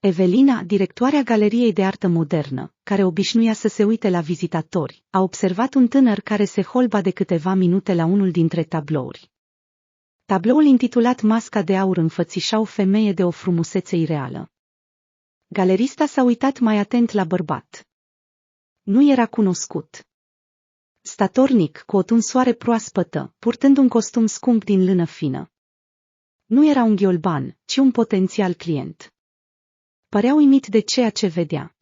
Evelina, directoarea Galeriei de Artă Modernă, care obișnuia să se uite la vizitatori, a observat un tânăr care se holba de câteva minute la unul dintre tablouri. Tabloul intitulat Masca de aur înfățișa o femeie de o frumusețe ireală. Galerista s-a uitat mai atent la bărbat. Nu era cunoscut. Statornic, cu o tunsoare proaspătă, purtând un costum scump din lână fină. Nu era un ghiolban, ci un potențial client. Părea uimit de ceea ce vedea.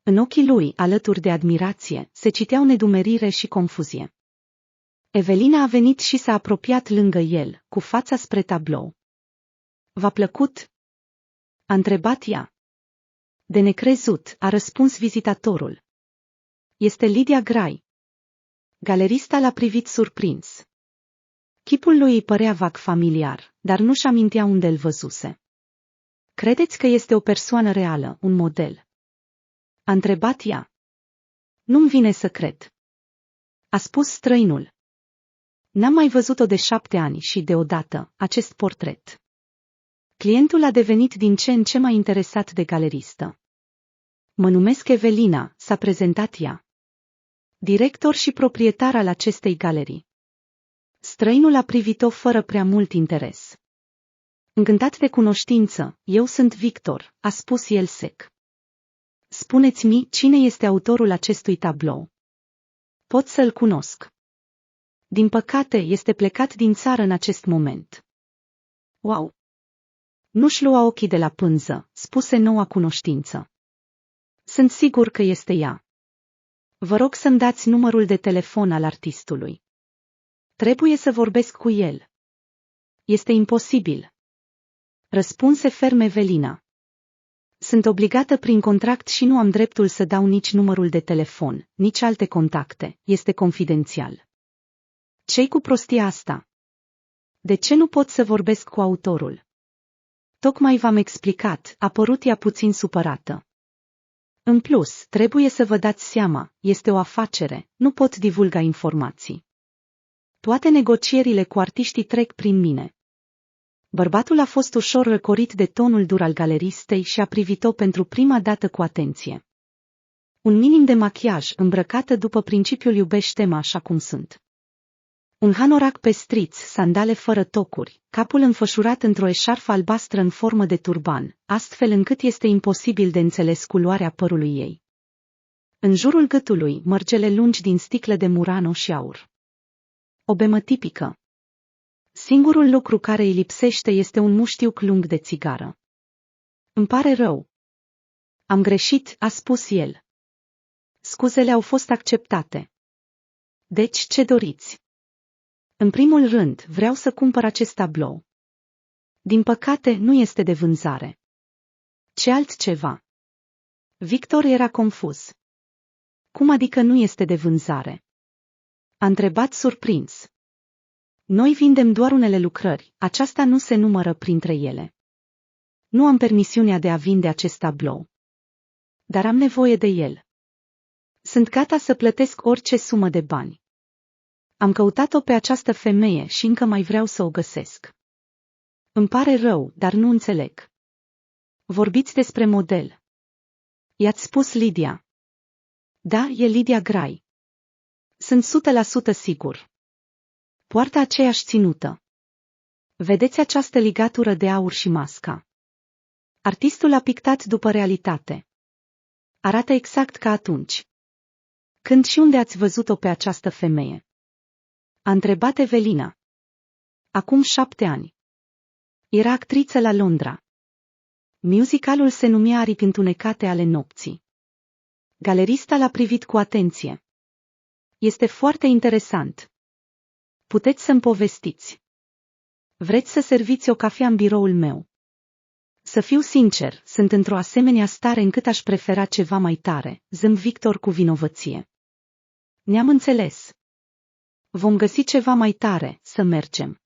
În ochii lui, alături de admirație, se citeau nedumerire și confuzie. Evelina a venit și s-a apropiat lângă el, cu fața spre tablou. V-a plăcut? A întrebat ea. De necrezut, a răspuns vizitatorul. Este Lydia Gray. Galerista l-a privit surprins. Chipul lui îi părea vag familiar, dar nu-și amintea unde îl văzuse. Credeți că este o persoană reală, un model? A întrebat ea. Nu-mi vine să cred. A spus străinul. N-am mai văzut-o de 7 ani și, deodată, acest portret. Clientul a devenit din ce în ce mai interesat de galeristă. Mă numesc Evelina, s-a prezentat ea. Director și proprietar al acestei galerii. Străinul a privit-o fără prea mult interes. Încântat de cunoștință, eu sunt Victor, a spus el sec. Spuneți-mi cine este autorul acestui tablou. Pot să-l cunosc. Din păcate, este plecat din țară în acest moment. Wow! Nu-și lua ochii de la pânză, spuse noua cunoștință. Sunt sigur că este ea. Vă rog să-mi dați numărul de telefon al artistului. Trebuie să vorbesc cu el. Este imposibil. Răspunse ferm Evelina. Sunt obligată prin contract și nu am dreptul să dau nici numărul de telefon, nici alte contacte, este confidențial. Ce-i cu prostia asta? De ce nu pot să vorbesc cu autorul? Tocmai v-am explicat, a părut ea puțin supărată. În plus, trebuie să vă dați seama, este o afacere, nu pot divulga informații. Toate negocierile cu artiștii trec prin mine. Bărbatul a fost ușor răcorit de tonul dur al galeristei și a privit-o pentru prima dată cu atenție. Un minim de machiaj, îmbrăcată după principiul iubește-mă așa cum sunt. Un hanorac pestriț, sandale fără tocuri, capul înfășurat într-o eșarfă albastră în formă de turban, astfel încât este imposibil de înțeles culoarea părului ei. În jurul gâtului, mărgele lungi din sticlă de Murano și aur. O bemă tipică. Singurul lucru care îi lipsește este un muștiuc lung de țigară. Îmi pare rău. Am greșit, a spus el. Scuzele au fost acceptate. Deci, ce doriți? În primul rând, vreau să cumpăr acest tablou. Din păcate, nu este de vânzare. Ce altceva? Victor era confuz. Cum adică nu este de vânzare? A întrebat surprins. Noi vindem doar unele lucrări, aceasta nu se numără printre ele. Nu am permisiunea de a vinde acest tablou. Dar am nevoie de el. Sunt gata să plătesc orice sumă de bani. Am căutat-o pe această femeie și încă mai vreau să o găsesc. Îmi pare rău, dar nu înțeleg. Vorbiți despre model. I-ați spus Lydia. Da, e Lydia Gray. Sunt 100% sigur. Poartă aceeași ținută. Vedeți această ligatură de aur și masca. Artistul a pictat după realitate. Arată exact ca atunci. Când și unde ați văzut-o pe această femeie? A întrebat Evelina. Acum 7 ani. Era actriță la Londra. Musicalul se numea Aripi întunecate ale nopții. Galerista l-a privit cu atenție. Este foarte interesant. Puteți să-mi povestiți. Vreți să serviți o cafea în biroul meu? Să fiu sincer, sunt într-o asemenea stare încât aș prefera ceva mai tare, zâmb Victor cu vinovăție. Ne-am înțeles. Vom găsi ceva mai tare, să mergem.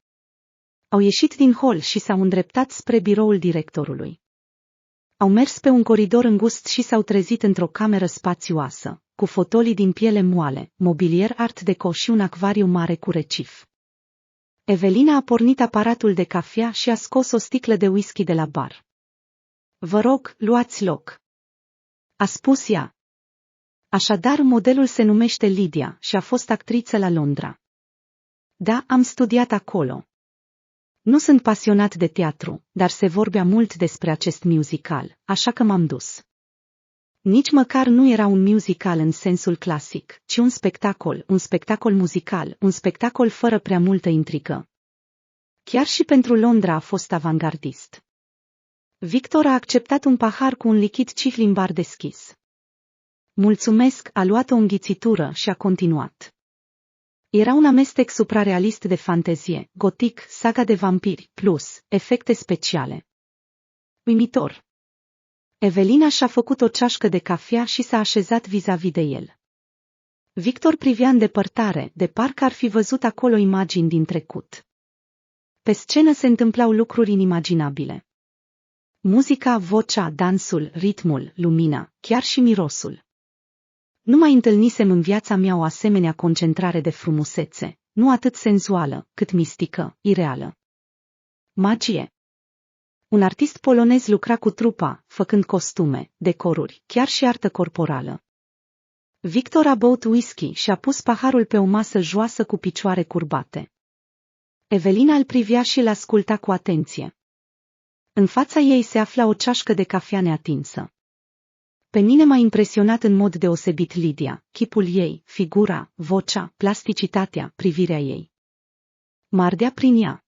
Au ieșit din hol și s-au îndreptat spre biroul directorului. Au mers pe un coridor îngust și s-au trezit într-o cameră spațioasă, cu fotolii din piele moale, mobilier art deco și un acvariu mare cu recif. Evelina a pornit aparatul de cafea și a scos o sticlă de whisky de la bar. Vă rog, luați loc. A spus ea. Așadar, modelul se numește Lydia și a fost actriță la Londra. Da, am studiat acolo. Nu sunt pasionat de teatru, dar se vorbea mult despre acest musical, așa că m-am dus. Nici măcar nu era un musical în sensul clasic, ci un spectacol muzical, un spectacol fără prea multă intrigă. Chiar și pentru Londra a fost avangardist. Victor a acceptat un pahar cu un lichid cifli în bar deschis. Mulțumesc, a luat o înghițitură și a continuat. Era un amestec suprarealist de fantezie, gotic, saga de vampiri, plus efecte speciale. Uimitor. Evelina și-a făcut o ceașcă de cafea și s-a așezat vis-a-vis de el. Victor privea în depărtare, de parcă ar fi văzut acolo imagini din trecut. Pe scenă se întâmplau lucruri inimaginabile. Muzica, vocea, dansul, ritmul, lumina, chiar și mirosul. Nu mai întâlnisem în viața mea o asemenea concentrare de frumusețe, nu atât senzuală, cât mistică, ireală. Magie. Un artist polonez lucra cu trupa, făcând costume, decoruri, chiar și artă corporală. Victor a băut whisky și a pus paharul pe o masă joasă cu picioare curbate. Evelina îl privea și îl asculta cu atenție. În fața ei se afla o ceașcă de cafea neatinsă. Pe mine m-a impresionat în mod deosebit Lydia, chipul ei, figura, vocea, plasticitatea, privirea ei. M-a ardea prin ea.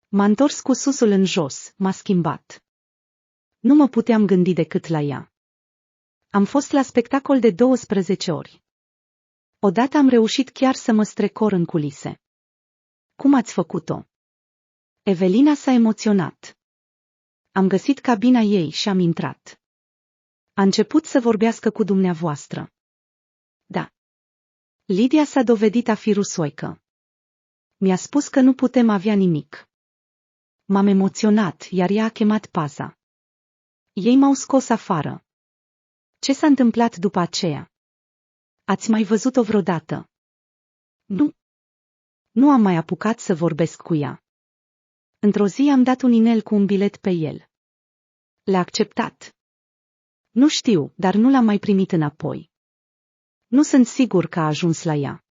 M-a întors cu susul în jos, m-a schimbat. Nu mă puteam gândi decât la ea. Am fost la spectacol de 12 ori. Odată am reușit chiar să mă strecor în culise. Cum ați făcut-o? Evelina s-a emoționat. Am găsit cabina ei și am intrat. A început să vorbească cu dumneavoastră. Da. Lydia s-a dovedit a fi rusoică. Mi-a spus că nu putem avea nimic. M-am emoționat, iar ea a chemat paza. Ei m-au scos afară. Ce s-a întâmplat după aceea? Ați mai văzut-o vreodată? Nu. Nu am mai apucat să vorbesc cu ea. Într-o zi am dat un inel cu un bilet pe el. L-a acceptat. Nu știu, dar nu l-am mai primit înapoi. Nu sunt sigur că a ajuns la ea.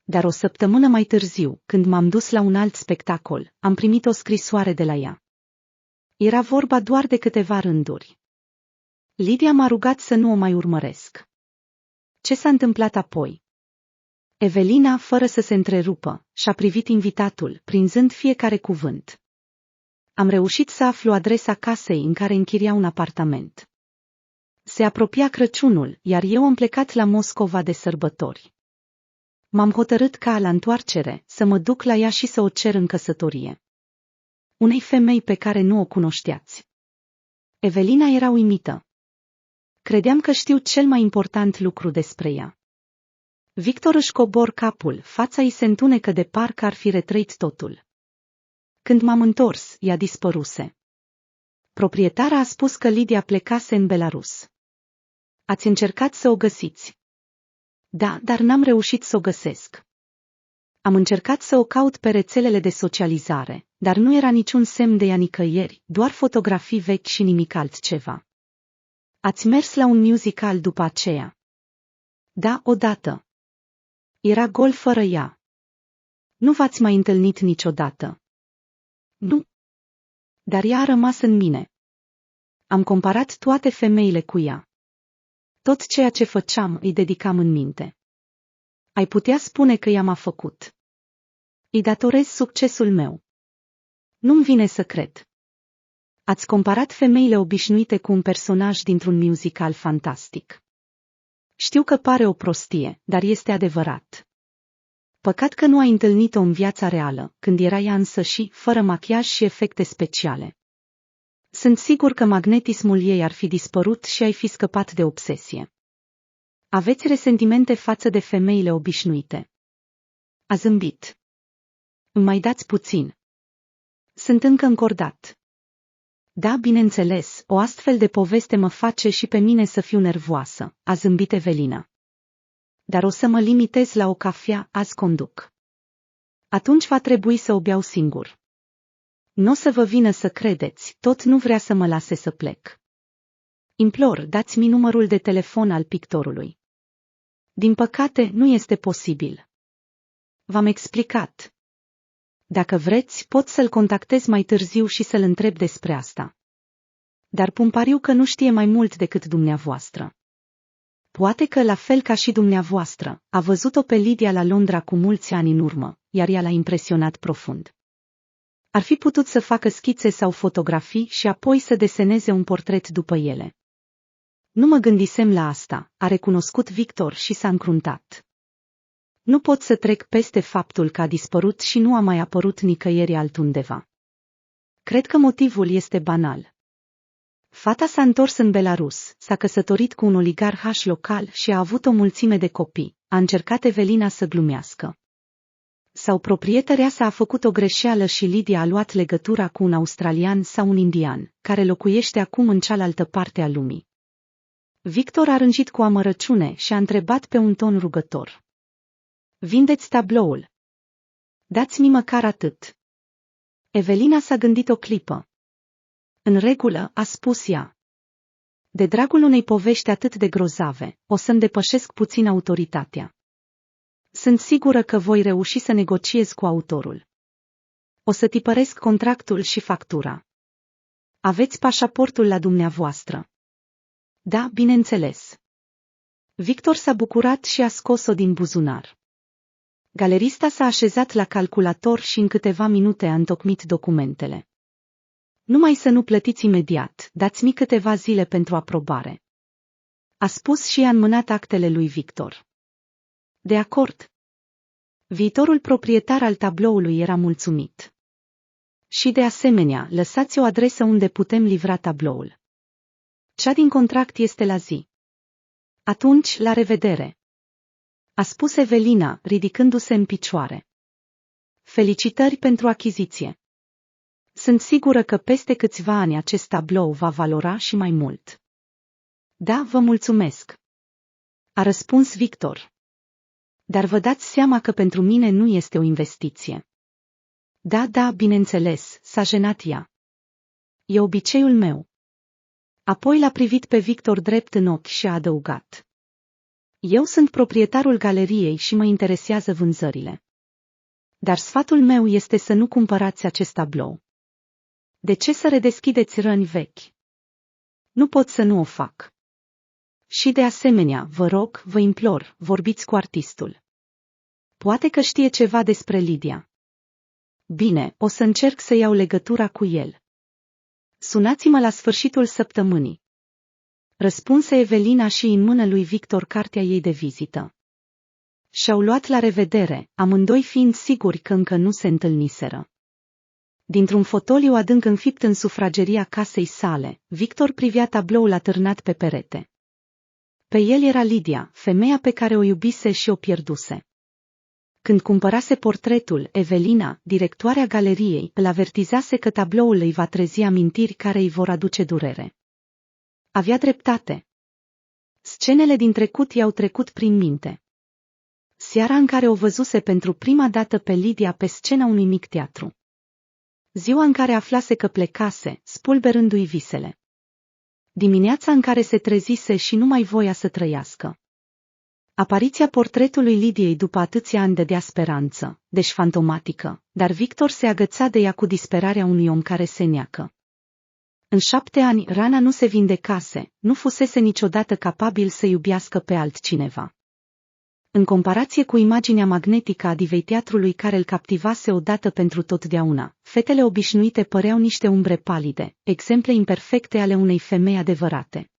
Dar o săptămână mai târziu, când m-am dus la un alt spectacol, am primit o scrisoare de la ea. Era vorba doar de câteva rânduri. Lydia m-a rugat să nu o mai urmăresc. Ce s-a întâmplat apoi? Evelina, fără să se întrerupă, și-a privit invitatul, prinzând fiecare cuvânt. Am reușit să aflu adresa casei în care închiria un apartament. Se apropia Crăciunul, iar eu am plecat la Moscova de sărbători. M-am hotărât ca, la întoarcere, să mă duc la ea și să o cer în căsătorie. Unei femei pe care nu o cunoșteați. Evelina era uimită. Credeam că știu cel mai important lucru despre ea. Victor își cobor capul, fața îi se întunecă de parcă ar fi retrăit totul. Când m-am întors, ea dispăruse. Proprietara a spus că Lydia plecase în Belarus. Ați încercat să o găsiți? Da, dar n-am reușit să o găsesc. Am încercat să o caut pe rețelele de socializare, dar nu era niciun semn de ea nicăieri, doar fotografii vechi și nimic altceva. Ați mers la un musical după aceea? Da, odată. Era gol fără ea. Nu v-ați mai întâlnit niciodată? Nu. Dar ea a rămas în mine. Am comparat toate femeile cu ea. Tot ceea ce făceam îi dedicam în minte. Ai putea spune că ea m-a făcut. Îi datorez succesul meu. Nu-mi vine să cred. Ați comparat femeile obișnuite cu un personaj dintr-un musical fantastic. Știu că pare o prostie, dar este adevărat. Păcat că nu ai întâlnit-o în viața reală, când era ea însăși, fără machiaj și efecte speciale. Sunt sigur că magnetismul ei ar fi dispărut și ai fi scăpat de obsesie. Aveți resentimente față de femeile obișnuite. A zâmbit. Îmi mai dați puțin. Sunt încă încordat. Da, bineînțeles, o astfel de poveste mă face și pe mine să fiu nervoasă, a zâmbit Evelina. Dar o să mă limitez la o cafea, azi conduc. Atunci va trebui să o beau singur. N-o să vă vină să credeți, tot nu vrea să mă lase să plec. Implor, dați-mi numărul de telefon al pictorului. Din păcate, nu este posibil. V-am explicat. Dacă vreți, pot să-l contactez mai târziu și să-l întreb despre asta. Dar pun pariu că nu știe mai mult decât dumneavoastră. Poate că, la fel ca și dumneavoastră, a văzut-o pe Lydia la Londra cu mulți ani în urmă, iar ea l-a impresionat profund. Ar fi putut să facă schițe sau fotografii și apoi să deseneze un portret după ele. Nu mă gândisem la asta, a recunoscut Victor și s-a încruntat. Nu pot să trec peste faptul că a dispărut și nu a mai apărut nicăieri altundeva. Cred că motivul este banal. Fata s-a întors în Belarus, s-a căsătorit cu un oligarh local și a avut o mulțime de copii, a încercat Evelina să glumească. Sau proprietărea sa a făcut o greșeală și Lydia a luat legătura cu un australian sau un indian, care locuiește acum în cealaltă parte a lumii. Victor a rângit cu amărăciune și a întrebat pe un ton rugător. Vindeți tabloul? Dați-mi măcar atât. Evelina s-a gândit o clipă. În regulă, a spus ea. De dragul unei povești atât de grozave, o să-mi depășesc puțin autoritatea. Sunt sigură că voi reuși să negociez cu autorul. O să tipăresc contractul și factura. Aveți pașaportul la dumneavoastră? Da, bineînțeles. Victor s-a bucurat și a scos-o din buzunar. Galerista s-a așezat la calculator și în câteva minute a întocmit documentele. Numai să nu plătiți imediat, dați-mi câteva zile pentru aprobare. A spus și a înmânat actele lui Victor. De acord. Viitorul proprietar al tabloului era mulțumit. Și de asemenea, lăsați o adresă unde putem livra tabloul. Cea din contract este la zi. Atunci, la revedere. A spus Evelina, ridicându-se în picioare. Felicitări pentru achiziție. Sunt sigură că peste câțiva ani acest tablou va valora și mai mult. Da, vă mulțumesc. A răspuns Victor. Dar vă dați seama că pentru mine nu este o investiție. Da, bineînțeles, s-a jenat ea. E obiceiul meu. Apoi l-a privit pe Victor drept în ochi și a adăugat. Eu sunt proprietarul galeriei și mă interesează vânzările. Dar sfatul meu este să nu cumpărați acest tablou. De ce să redeschideți răni vechi? Nu pot să nu o fac. Și de asemenea, vă rog, vă implor, vorbiți cu artistul. Poate că știe ceva despre Lydia. Bine, o să încerc să iau legătura cu el. Sunați-mă la sfârșitul săptămânii. Răspunse Evelina și în mână lui Victor cartea ei de vizită. Și-au luat la revedere, amândoi fiind siguri că încă nu se întâlniseră. Dintr-un fotoliu adânc înfipt în sufrageria casei sale, Victor privea tabloul atârnat pe perete. Pe el era Lydia, femeia pe care o iubise și o pierduse. Când cumpărase portretul, Evelina, directoarea galeriei, îl avertizase că tabloul îi va trezi amintiri care îi vor aduce durere. Avea dreptate. Scenele din trecut i-au trecut prin minte. Seara în care o văzuse pentru prima dată pe Lydia pe scena unui mic teatru. Ziua în care aflase că plecase, spulberându-i visele. Dimineața în care se trezise și nu mai voia să trăiască. Apariția portretului Lydiei după atâția ani dădea speranță, deci fantomatică, dar Victor se agăța de ea cu disperarea unui om care se neacă. În 7 ani, rana nu se vindecase, nu fusese niciodată capabil să iubească pe altcineva. În comparație cu imaginea magnetică a divei teatrului care îl captivase odată pentru totdeauna, fetele obișnuite păreau niște umbre palide, exemple imperfecte ale unei femei adevărate.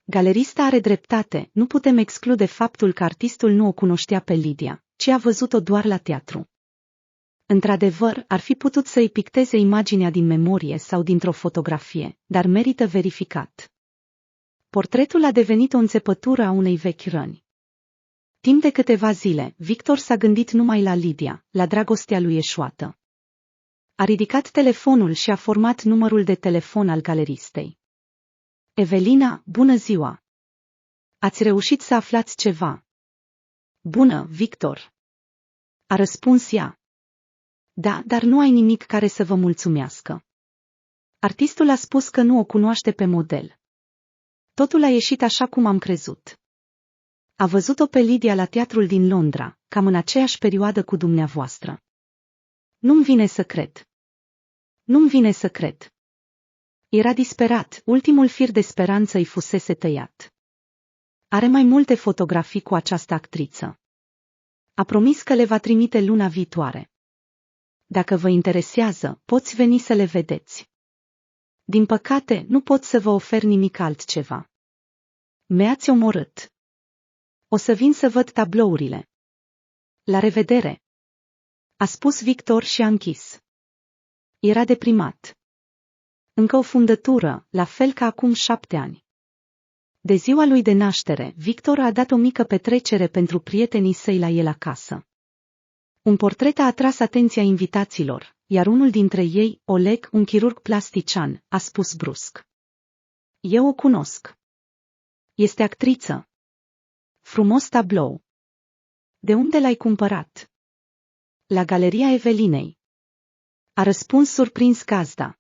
Galerista are dreptate, nu putem exclude faptul că artistul nu o cunoștea pe Lydia, ci a văzut-o doar la teatru. Într-adevăr, ar fi putut să-i picteze imaginea din memorie sau dintr-o fotografie, dar merită verificat. Portretul a devenit o înțepătură a unei vechi răni. Timp de câteva zile, Victor s-a gândit numai la Lydia, la dragostea lui eșuată. A ridicat telefonul și a format numărul de telefon al galeristei. Evelina, bună ziua! Ați reușit să aflați ceva? Bună, Victor! A răspuns ea. Da, dar nu ai nimic care să vă mulțumească. Artistul a spus că nu o cunoaște pe model. Totul a ieșit așa cum am crezut. A văzut-o pe Lydia la teatrul din Londra, cam în aceeași perioadă cu dumneavoastră. Nu-mi vine să cred. Nu-mi vine să cred. Era disperat, ultimul fir de speranță îi fusese tăiat. Are mai multe fotografii cu această actriță. A promis că le va trimite luna viitoare. Dacă vă interesează, poți veni să le vedeți. Din păcate, nu pot să vă ofer nimic altceva. Mi-ați omorât. O să vin să văd tablourile. La revedere! A spus Victor și a închis. Era deprimat. Încă o fundătură, la fel ca acum 7 ani. De ziua lui de naștere, Victor a dat o mică petrecere pentru prietenii săi la el acasă. Un portret a atras atenția invitaților, iar unul dintre ei, Oleg, un chirurg plastician, a spus brusc. Eu o cunosc. Este actriță. Frumos tablou. De unde l-ai cumpărat? La Galeria Evelinei. A răspuns surprins gazda.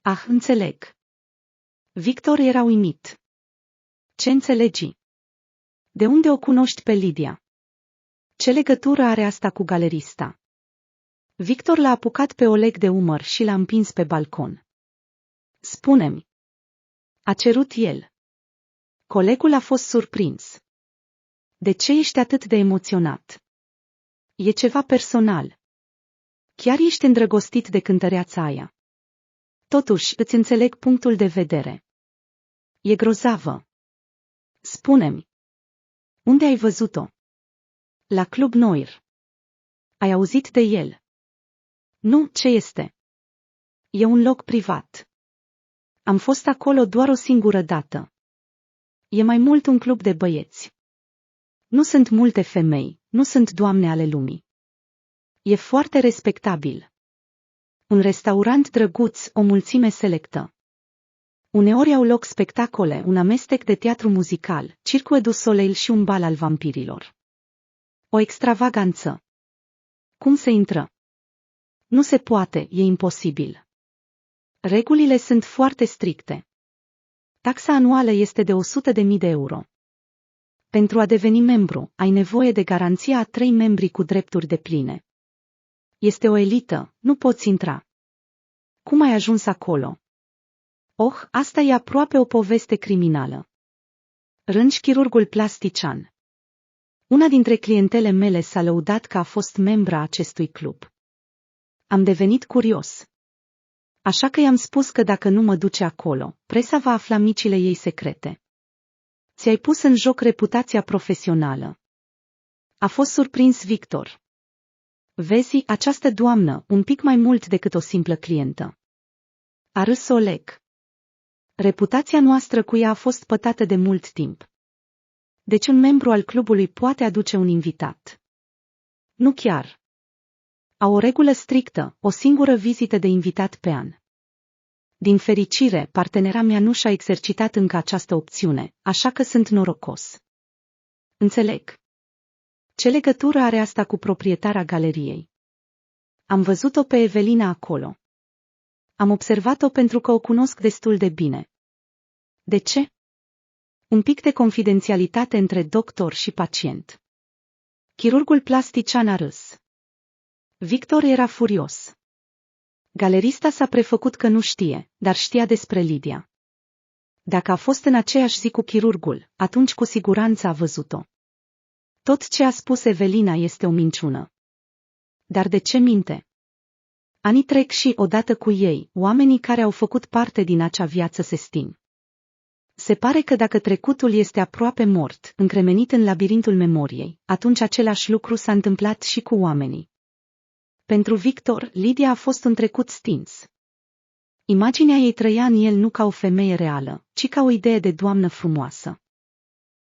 Ah, înțeleg. Victor era uimit. Ce înțelegi? De unde o cunoști pe Lydia? Ce legătură are asta cu galerista? Victor l-a apucat pe Oleg de umăr și l-a împins pe balcon. Spune-mi. A cerut el. Colegul a fost surprins. De ce ești atât de emoționat? E ceva personal. Chiar ești îndrăgostit de cântăreața aia. Totuși, îți înțeleg punctul de vedere. E grozavă. Spune-mi. Unde ai văzut-o? La Club Noir. Ai auzit de el? Nu, ce este? E un loc privat. Am fost acolo doar o singură dată. E mai mult un club de băieți. Nu sunt multe femei, nu sunt doamne ale lumii. E foarte respectabil. Un restaurant drăguț, o mulțime selectă. Uneori au loc spectacole, un amestec de teatru muzical, Cirque du Soleil și un bal al vampirilor. O extravaganță. Cum se intră? Nu se poate, e imposibil. Regulile sunt foarte stricte. Taxa anuală este de 100.000 de euro. Pentru a deveni membru, ai nevoie de garanția a 3 membri cu drepturi depline. Este o elită, nu poți intra. Cum ai ajuns acolo? Oh, asta e aproape o poveste criminală. Rânci chirurgul plastician. Una dintre clientele mele s-a lăudat că a fost membra acestui club. Am devenit curios. Așa că i-am spus că dacă nu mă duce acolo, presa va afla micile ei secrete. Ți-ai pus în joc reputația profesională. A fost surprins Victor. Vezi, această doamnă, un pic mai mult decât o simplă clientă. A râs Oleg. Reputația noastră cu ea a fost pătată de mult timp. Deci un membru al clubului poate aduce un invitat. Nu chiar. Au o regulă strictă, o singură vizită de invitat pe an. Din fericire, partenera mea nu și-a exercitat încă această opțiune, așa că sunt norocos. Înțeleg. Ce legătură are asta cu proprietara galeriei? Am văzut-o pe Evelina acolo. Am observat-o pentru că o cunosc destul de bine. De ce? Un pic de confidențialitate între doctor și pacient. Chirurgul plastician a râs. Victor era furios. Galerista s-a prefăcut că nu știe, dar știa despre Lydia. Dacă a fost în aceeași zi cu chirurgul, atunci cu siguranță a văzut-o. Tot ce a spus Evelina este o minciună. Dar de ce minte? Anii trec și, odată cu ei, oamenii care au făcut parte din acea viață se sting. Se pare că dacă trecutul este aproape mort, încremenit în labirintul memoriei, atunci același lucru s-a întâmplat și cu oamenii. Pentru Victor, Lydia a fost un trecut stins. Imaginea ei trăia în el nu ca o femeie reală, ci ca o idee de doamnă frumoasă.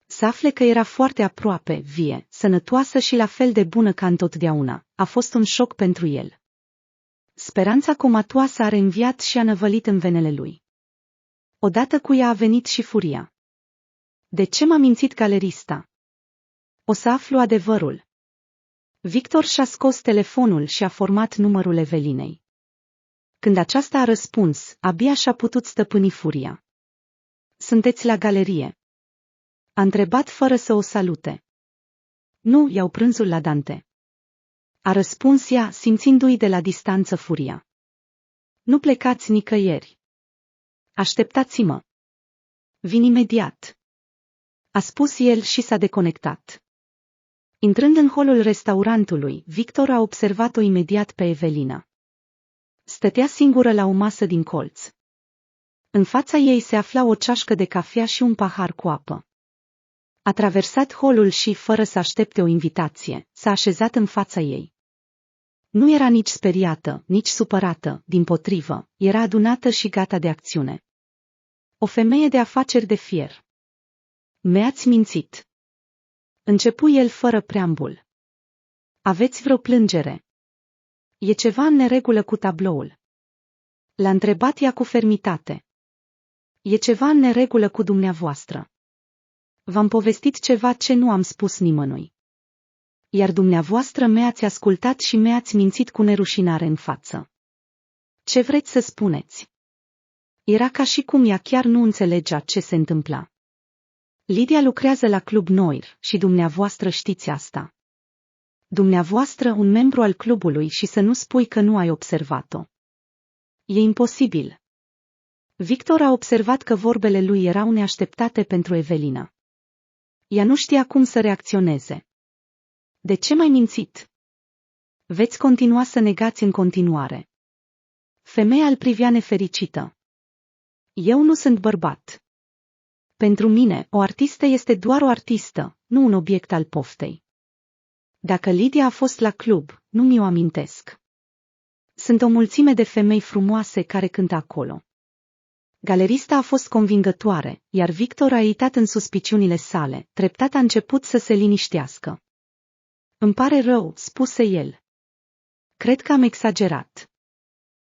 Să afle că era foarte aproape, vie, sănătoasă și la fel de bună ca întotdeauna, a fost un șoc pentru el. Speranța comatoasă a reînviat și a năvălit în venele lui. Odată cu ea a venit și furia. De ce m-a mințit galerista? O să aflu adevărul. Victor și-a scos telefonul și a format numărul Evelinei. Când aceasta a răspuns, abia și-a putut stăpâni furia. Sunteți la galerie? A întrebat fără să o salute. Nu, iau prânzul la Dante. A răspuns ea, simțindu-i de la distanță furia. Nu plecați nicăieri. Așteptați-mă. Vin imediat. A spus el și s-a deconectat. Intrând în holul restaurantului, Victor a observat-o imediat pe Evelina. Stătea singură la o masă din colț. În fața ei se afla o ceașcă de cafea și un pahar cu apă. A traversat holul și, fără să aștepte o invitație, s-a așezat în fața ei. Nu era nici speriată, nici supărată, dimpotrivă, era adunată și gata de acțiune. O femeie de afaceri de fier. Mi-ați mințit. Începu el fără preambul. Aveți vreo plângere? E ceva în neregulă cu tabloul? L-a întrebat ea cu fermitate. E ceva în neregulă cu dumneavoastră. V-am povestit ceva ce nu am spus nimănui. Iar dumneavoastră mi-ați ascultat și mi-ați mințit cu nerușinare în față. Ce vreți să spuneți? Era ca și cum ea chiar nu înțelegea ce se întâmpla. Lidia lucrează la Club Noir și dumneavoastră știți asta. Dumneavoastră un membru al clubului și să nu spui că nu ai observat-o. E imposibil. Victor a observat că vorbele lui erau neașteptate pentru Evelina. Ea nu știa cum să reacționeze. De ce m-ai mințit? Veți continua să negați în continuare. Femeia îl privea nefericită. Eu nu sunt bărbat. Pentru mine, o artistă este doar o artistă, nu un obiect al poftei. Dacă Lidia a fost la club, nu mi-o amintesc. Sunt o mulțime de femei frumoase care cântă acolo. Galerista a fost convingătoare, iar Victor a uitat în suspiciunile sale, treptat a început să se liniștească. Îmi pare rău, spuse el. Cred că am exagerat.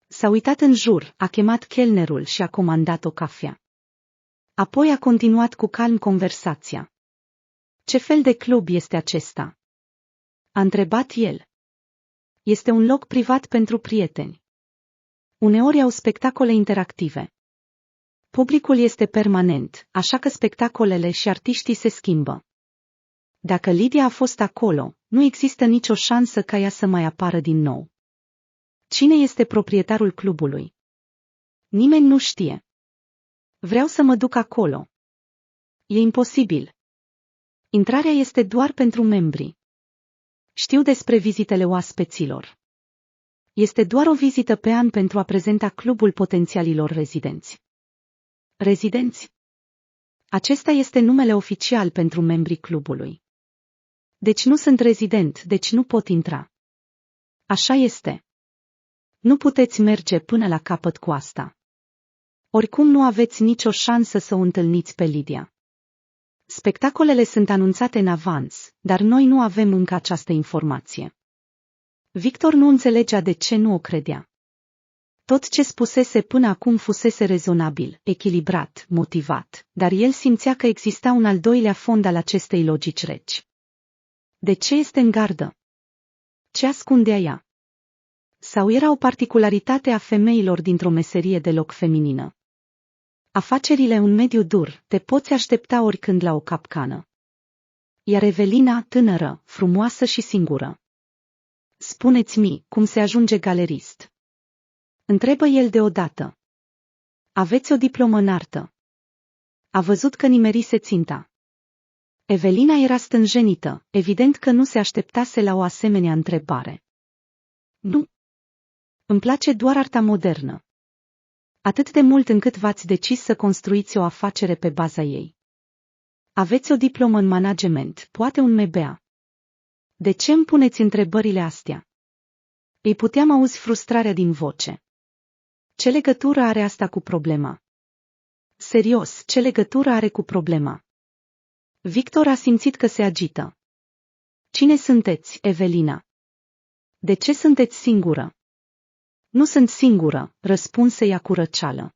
S-a uitat în jur, a chemat chelnerul și a comandat o cafea. Apoi a continuat cu calm conversația. Ce fel de club este acesta? A întrebat el. Este un loc privat pentru prieteni. Uneori au spectacole interactive. Publicul este permanent, așa că spectacolele și artiștii se schimbă. Dacă Lidia a fost acolo, nu există nicio șansă ca ea să mai apară din nou. Cine este proprietarul clubului? Nimeni nu știe. Vreau să mă duc acolo. E imposibil. Intrarea este doar pentru membri. Știu despre vizitele oaspeților. Este doar o vizită pe an pentru a prezenta clubul potențialilor rezidenți. Rezidenți? Acesta este numele oficial pentru membrii clubului. Deci nu sunt rezident, deci nu pot intra. Așa este. Nu puteți merge până la capăt cu asta. Oricum nu aveți nicio șansă să o întâlniți pe Lidia. Spectacolele sunt anunțate în avans, dar noi nu avem încă această informație. Victor nu înțelegea de ce nu o credea. Tot ce spusese până acum fusese rezonabil, echilibrat, motivat, dar el simțea că exista un al doilea fond al acestei logici reci. De ce este în gardă? Ce ascundea ea? Sau era o particularitate a femeilor dintr-o meserie deloc feminină? Afacerile un mediu dur, te poți aștepta oricând la o capcană. Iar Evelina, tânără, frumoasă și singură. Spuneți-mi, cum se ajunge galerist? Întrebă el deodată. Aveți o diplomă în artă? A văzut că nimerise ținta. Evelina era stânjenită, evident că nu se așteptase la o asemenea întrebare. Nu. Îmi place doar arta modernă. Atât de mult încât v-ați decis să construiți o afacere pe baza ei. Aveți o diplomă în management, poate un MBA. De ce îmi puneți întrebările astea? Îi puteam auzi frustrarea din voce. Ce legătură are asta cu problema? Serios, ce legătură are cu problema? Victor a simțit că se agită. Cine sunteți, Evelina? De ce sunteți singură? Nu sunt singură, răspunse ea cu răceală.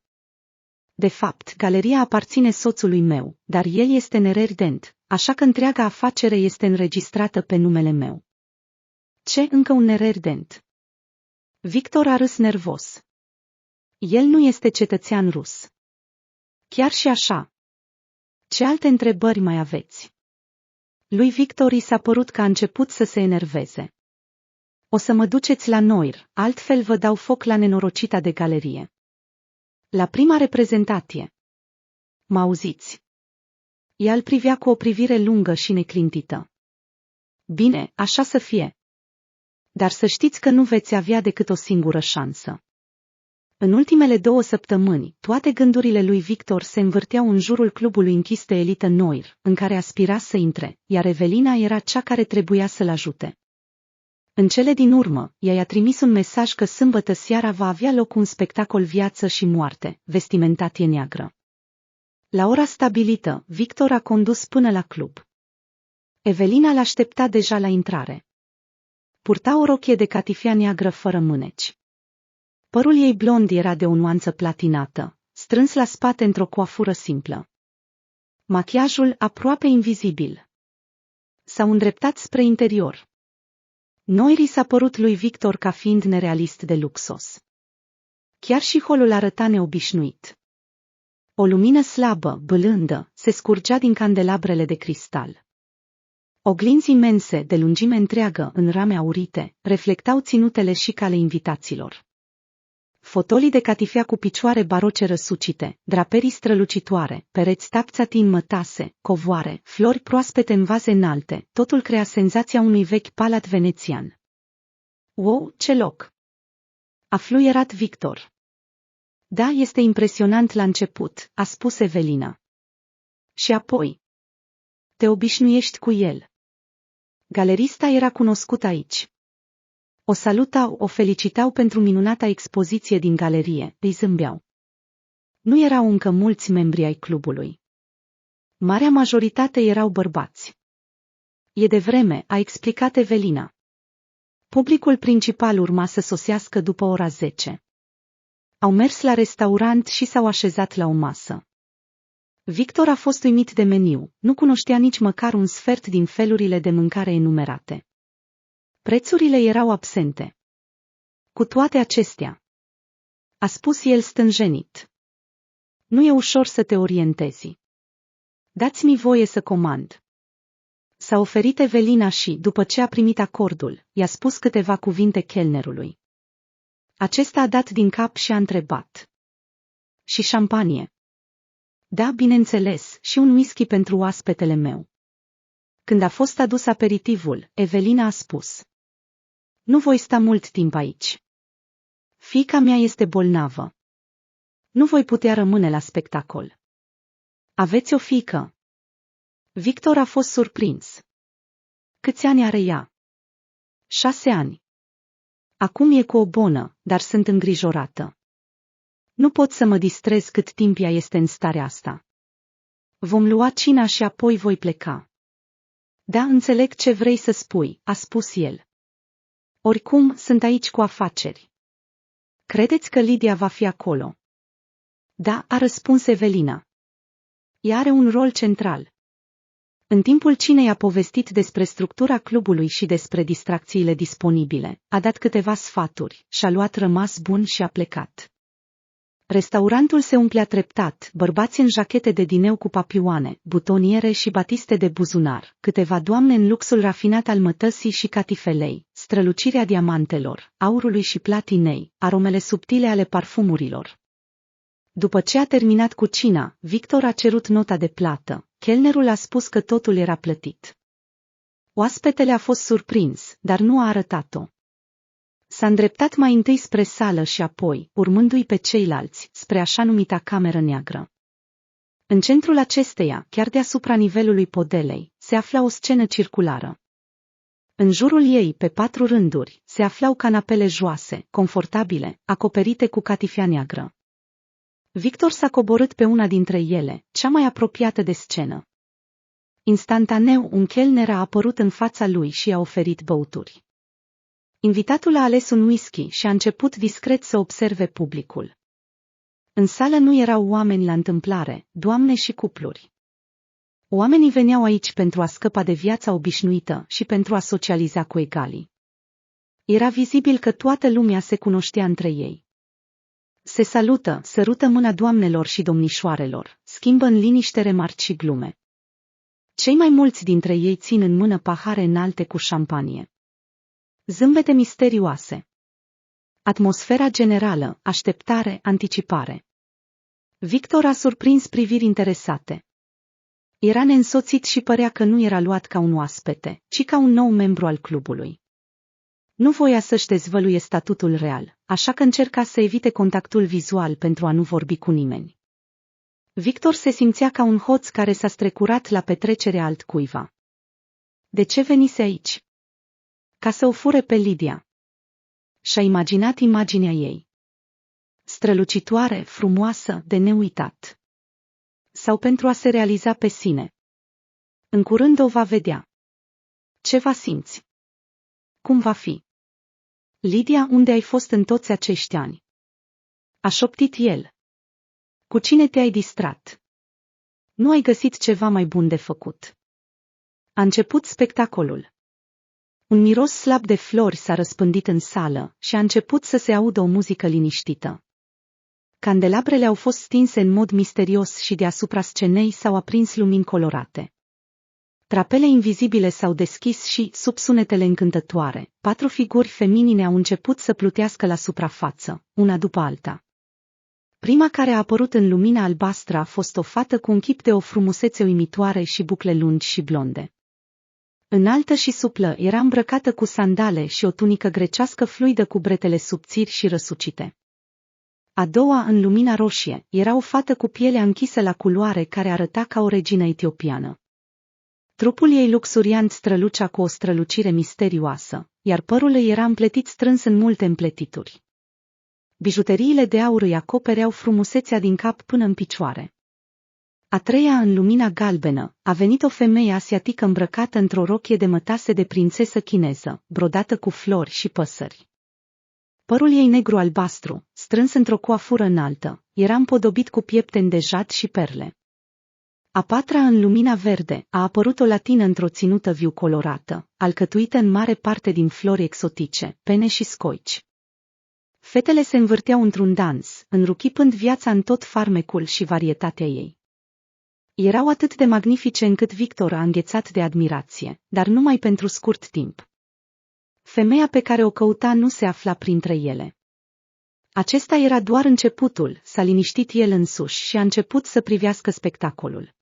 De fapt, galeria aparține soțului meu, dar el este nerezident, așa că întreaga afacere este înregistrată pe numele meu. Ce, încă un nererdent? Victor a râs nervos. El nu este cetățean rus. Chiar și așa. Ce alte întrebări mai aveți? Lui Victor i s-a părut că a început să se enerveze. O să mă duceți la Noir, altfel vă dau foc la nenorocita de galerie. La prima reprezentație. Mă auziți? Ea îl privea cu o privire lungă și neclintită. Bine, așa să fie. Dar să știți că nu veți avea decât o singură șansă. În ultimele 2 săptămâni, toate gândurile lui Victor se învârteau în jurul clubului închis de elită Noir, în care aspira să intre, iar Evelina era cea care trebuia să-l ajute. În cele din urmă, ea i-a trimis un mesaj că sâmbătă seara va avea loc un spectacol viață și moarte, vestimentație neagră. La ora stabilită, Victor a condus până la club. Evelina l-aștepta deja la intrare. Purta o rochie de catifea neagră fără mâneci. Părul ei blond era de o nuanță platinată, strâns la spate într-o coafură simplă. Machiajul aproape invizibil. S-au îndreptat spre interior. Noiri s-a părut lui Victor ca fiind nerealist de luxos. Chiar și holul arăta neobișnuit. O lumină slabă, blândă, se scurgea din candelabrele de cristal. Oglinzi imense, de lungime întreagă, în rame aurite, reflectau ținutele chic ale invitaților. Fotolii de catifea cu picioare baroce răsucite, draperii strălucitoare, pereți tapțati în mătase, covoare, flori proaspete în vaze înalte, totul crea senzația unui vechi palat venețian. Wow, ce loc! A fluierat Victor. Da, este impresionant la început, a spus Evelina. Și apoi? Te obișnuiești cu el. Galerista era cunoscut aici. O salutau, o felicitau pentru minunata expoziție din galerie, îi zâmbeau. Nu erau încă mulți membri ai clubului. Marea majoritate erau bărbați. E de vreme, a explicat Evelina. Publicul principal urma să sosească după ora 10. Au mers la restaurant și s-au așezat la o masă. Victor a fost uimit de meniu, nu cunoștea nici măcar un sfert din felurile de mâncare enumerate. Prețurile erau absente. Cu toate acestea, a spus el stânjenit, nu e ușor să te orientezi. Dați-mi voie să comand. S-a oferit Evelina și, după ce a primit acordul, i-a spus câteva cuvinte chelnerului. Acesta a dat din cap și a întrebat. Și șampanie? Da, bineînțeles, și un whisky pentru oaspetele meu. Când a fost adus aperitivul, Evelina a spus. Nu voi sta mult timp aici. Fiica mea este bolnavă. Nu voi putea rămâne la spectacol. Aveți o fiică? Victor a fost surprins. Câți ani are ea? 6 ani. Acum e cu o bonă, dar sunt îngrijorată. Nu pot să mă distrez cât timp ea este în starea asta. Vom lua cina și apoi voi pleca. Da, înțeleg ce vrei să spui, a spus el. Oricum, sunt aici cu afaceri. Credeți că Lidia va fi acolo? Da, a răspuns Evelina. Ea are un rol central. În timpul cinei a povestit despre structura clubului și despre distracțiile disponibile, a dat câteva sfaturi, și-a luat rămas bun și a plecat. Restaurantul se umplea treptat, bărbați în jachete de dineu cu papioane, butoniere și batiste de buzunar, câteva doamne în luxul rafinat al mătăsii și catifelei, strălucirea diamantelor, aurului și platinei, aromele subtile ale parfumurilor. După ce a terminat cu cina, Victor a cerut nota de plată, chelnerul a spus că totul era plătit. Oaspetele a fost surprins, dar nu a arătat-o. S-a îndreptat mai întâi spre sală și apoi, urmându-i pe ceilalți, spre așa numita cameră neagră. În centrul acesteia, chiar deasupra nivelului podelei, se afla o scenă circulară. În jurul ei, pe 4 rânduri, se aflau canapele joase, confortabile, acoperite cu catifea neagră. Victor s-a coborât pe una dintre ele, cea mai apropiată de scenă. Instantaneu, un chelner a apărut în fața lui și i-a oferit băuturi. Invitatul a ales un whisky și a început discret să observe publicul. În sală nu erau oameni la întâmplare, doamne și cupluri. Oamenii veneau aici pentru a scăpa de viața obișnuită și pentru a socializa cu egalii. Era vizibil că toată lumea se cunoștea între ei. Se salută, sărută mâna doamnelor și domnișoarelor, schimbă în liniște remarci și glume. Cei mai mulți dintre ei țin în mână pahare înalte cu șampanie. Zâmbete misterioase. Atmosfera generală, așteptare, anticipare. Victor a surprins priviri interesate. Era neînsoțit și părea că nu era luat ca un oaspete, ci ca un nou membru al clubului. Nu voia să-și dezvăluie statutul real, așa că încerca să evite contactul vizual pentru a nu vorbi cu nimeni. Victor se simțea ca un hoț care s-a strecurat la petrecerea altcuiva. De ce venise aici? Ca să o fure pe Lydia. Și-a imaginat imaginea ei. Strălucitoare, frumoasă, de neuitat. Sau pentru a se realiza pe sine. În curând o va vedea. Ce va simți? Cum va fi? Lydia, unde ai fost în toți acești ani? A șoptit el. Cu cine te-ai distrat? Nu ai găsit ceva mai bun de făcut. A început spectacolul. Un miros slab de flori s-a răspândit în sală și a început să se audă o muzică liniștită. Candelabrele au fost stinse în mod misterios și deasupra scenei s-au aprins lumini colorate. Trapele invizibile s-au deschis și, sub sunetele încântătoare, 4 figuri feminine au început să plutească la suprafață, una după alta. Prima care a apărut în lumina albastră a fost o fată cu un chip de o frumusețe uimitoare și bucle lungi și blonde. Înaltă și suplă, era îmbrăcată cu sandale și o tunică grecească fluidă cu bretele subțiri și răsucite. A doua, în lumina roșie, era o fată cu pielea închisă la culoare care arăta ca o regină etiopiană. Trupul ei luxuriant strălucea cu o strălucire misterioasă, iar părul ei era împletit strâns în multe împletituri. Bijuteriile de aur îi acopereau frumusețea din cap până în picioare. A treia, în lumina galbenă, a venit o femeie asiatică îmbrăcată într-o rochie de mătase de prințesă chineză, brodată cu flori și păsări. Părul ei negru-albastru, strâns într-o coafură înaltă, era împodobit cu piepteni de jad și perle. A patra, în lumina verde, a apărut o latină într-o ținută viu colorată, alcătuită în mare parte din flori exotice, pene și scoici. Fetele se învârteau într-un dans, înruchipând viața în tot farmecul și varietatea ei. Erau atât de magnifice încât Victor a înghețat de admirație, dar numai pentru scurt timp. Femeia pe care o căuta nu se afla printre ele. Acesta era doar începutul, s-a liniștit el însuși și a început să privească spectacolul.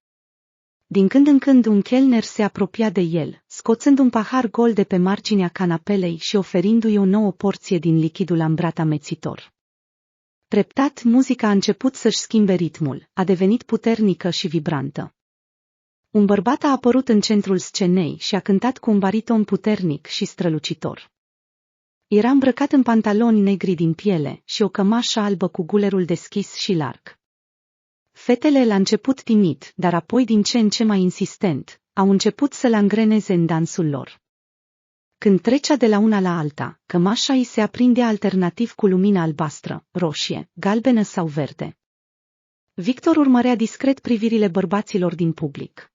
Din când în când un chelner se apropia de el, scoțând un pahar gol de pe marginea canapelei și oferindu-i o nouă porție din lichidul ambrat amețitor. Treptat, muzica a început să-și schimbe ritmul, a devenit puternică și vibrantă. Un bărbat a apărut în centrul scenei și a cântat cu un bariton puternic și strălucitor. Era îmbrăcat în pantaloni negri din piele și o cămașă albă cu gulerul deschis și larg. Fetele, la început timid, dar apoi din ce în ce mai insistent, au început să-l angreneze în dansul lor. Când trecea de la una la alta, cămașa îi se aprindea alternativ cu lumina albastră, roșie, galbenă sau verde. Victor urmărea discret privirile bărbaților din public.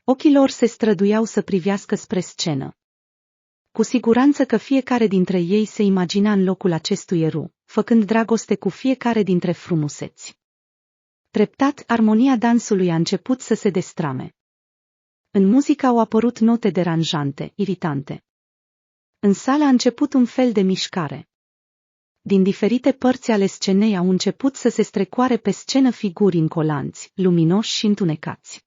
Ochii lor se străduiau să privească spre scenă. Cu siguranță că fiecare dintre ei se imagina în locul acestui erou, făcând dragoste cu fiecare dintre frumuseți. Treptat, armonia dansului a început să se destrame. În muzică au apărut note deranjante, iritante. În sală a început un fel de mișcare. Din diferite părți ale scenei au început să se strecoare pe scenă figuri încolanți, luminoși și întunecați.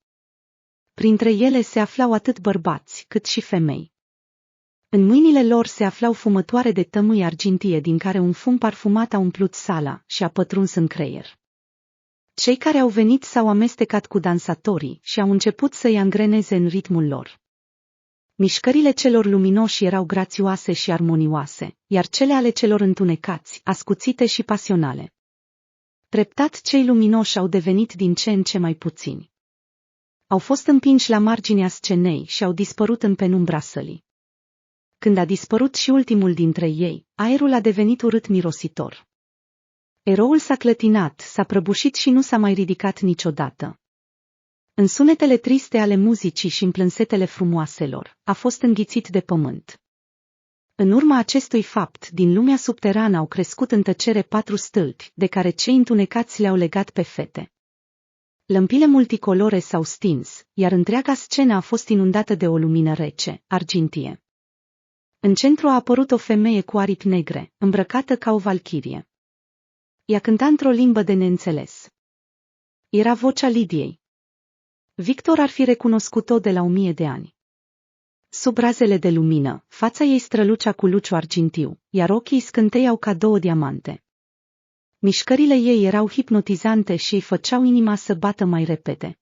Printre ele se aflau atât bărbați, cât și femei. În mâinile lor se aflau fumătoare de tămâi argintie din care un fum parfumat a umplut sala și a pătruns în creier. Cei care au venit s-au amestecat cu dansatorii și au început să-i angreneze în ritmul lor. Mișcările celor luminoși erau grațioase și armonioase, iar cele ale celor întunecați, ascuțite și pasionale. Treptat, cei luminoși au devenit din ce în ce mai puțini. Au fost împinși la marginea scenei și au dispărut în penumbra sălii. Când a dispărut și ultimul dintre ei, aerul a devenit urât mirositor. Eroul s-a clătinat, s-a prăbușit și nu s-a mai ridicat niciodată. În sunetele triste ale muzicii și în plânsetele frumoaselor, a fost înghițit de pământ. În urma acestui fapt, din lumea subterană au crescut în tăcere 4 stâlpi, de care cei întunecați le-au legat pe fete. Lămpile multicolore s-au stins, iar întreaga scenă a fost inundată de o lumină rece, argintie. În centru a apărut o femeie cu aripi negre, îmbrăcată ca o valchirie. Ea cânta într-o limbă de neînțeles. Era vocea Lidiei. Victor ar fi recunoscut-o de la 1000 de ani. Sub razele de lumină, fața ei strălucea cu luciu argintiu, iar ochii scânteiau ca 2 diamante. Mișcările ei erau hipnotizante și îi făceau inima să bată mai repede.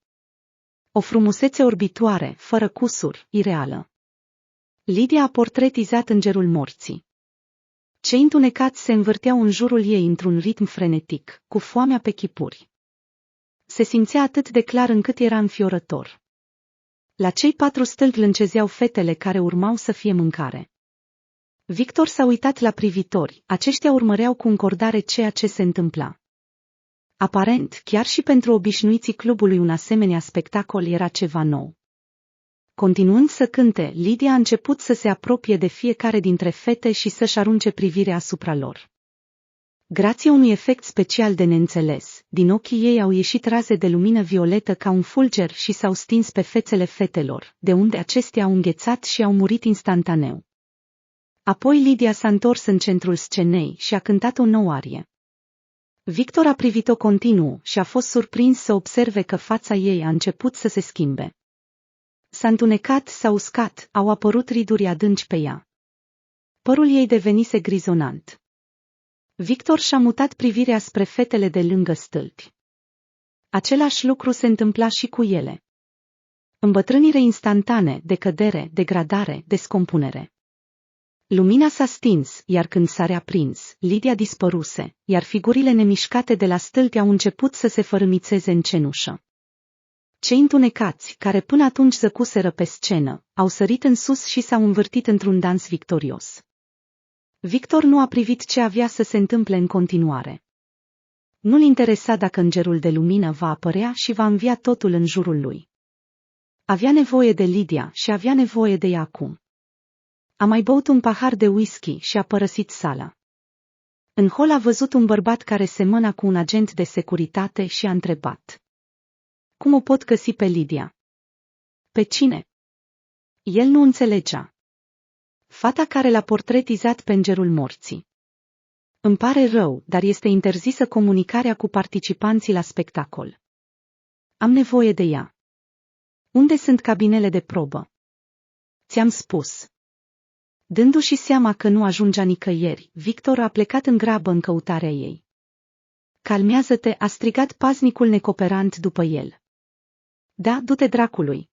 O frumusețe orbitoare, fără cusuri, ireală. Lidia a portretizat îngerul morții. Cei întunecați se învârteau în jurul ei într-un ritm frenetic, cu foamea pe chipuri. Se simțea atât de clar încât era înfiorător. La cei 4 stâlpi lâncezeau fetele care urmau să fie mâncare. Victor s-a uitat la privitori, aceștia urmăreau cu încordare ceea ce se întâmpla. Aparent, chiar și pentru obișnuiții clubului un asemenea spectacol era ceva nou. Continuând să cânte, Lidia a început să se apropie de fiecare dintre fete și să-și arunce privirea asupra lor. Grație unui efect special de neînțeles, din ochii ei au ieșit raze de lumină violetă ca un fulger și s-au stins pe fețele fetelor, de unde acestea au înghețat și au murit instantaneu. Apoi Lidia s-a întors în centrul scenei și a cântat o nouă arie. Victor a privit-o continuu și a fost surprins să observe că fața ei a început să se schimbe. S-a întunecat, s-a uscat, au apărut riduri adânci pe ea. Părul ei devenise grizonant. Victor și-a mutat privirea spre fetele de lângă stâlpi. Același lucru se întâmpla și cu ele. Îmbătrânire instantane, decădere, degradare, descompunere. Lumina s-a stins, iar când s-a reaprins, Lidia dispăruse, iar figurile nemișcate de la stâlpi au început să se fărâmițeze în cenușă. Cei întunecați, care până atunci zăcuseră pe scenă, au sărit în sus și s-au învârtit într-un dans victorios. Victor nu a privit ce avea să se întâmple în continuare. Nu-l interesa dacă îngerul de lumină va apărea și va învia totul în jurul lui. Avea nevoie de Lidia și avea nevoie de ea acum. A mai băut un pahar de whisky și a părăsit sala. În hol a văzut un bărbat care semăna cu un agent de securitate și a întrebat: "Cum o pot găsi pe Lidia?" "Pe cine?" El nu înțelegea. "Fata care l-a portretizat pe îngerul morții." "Îmi pare rău, dar este interzisă comunicarea cu participanții la spectacol." "Am nevoie de ea." "Unde sunt cabinele de probă?" "Ți-am spus." Dându-și seama că nu ajungea nicăieri, Victor a plecat în grabă în căutarea ei. "Calmează-te," a strigat paznicul necooperant după el. "Da, du-te dracului,"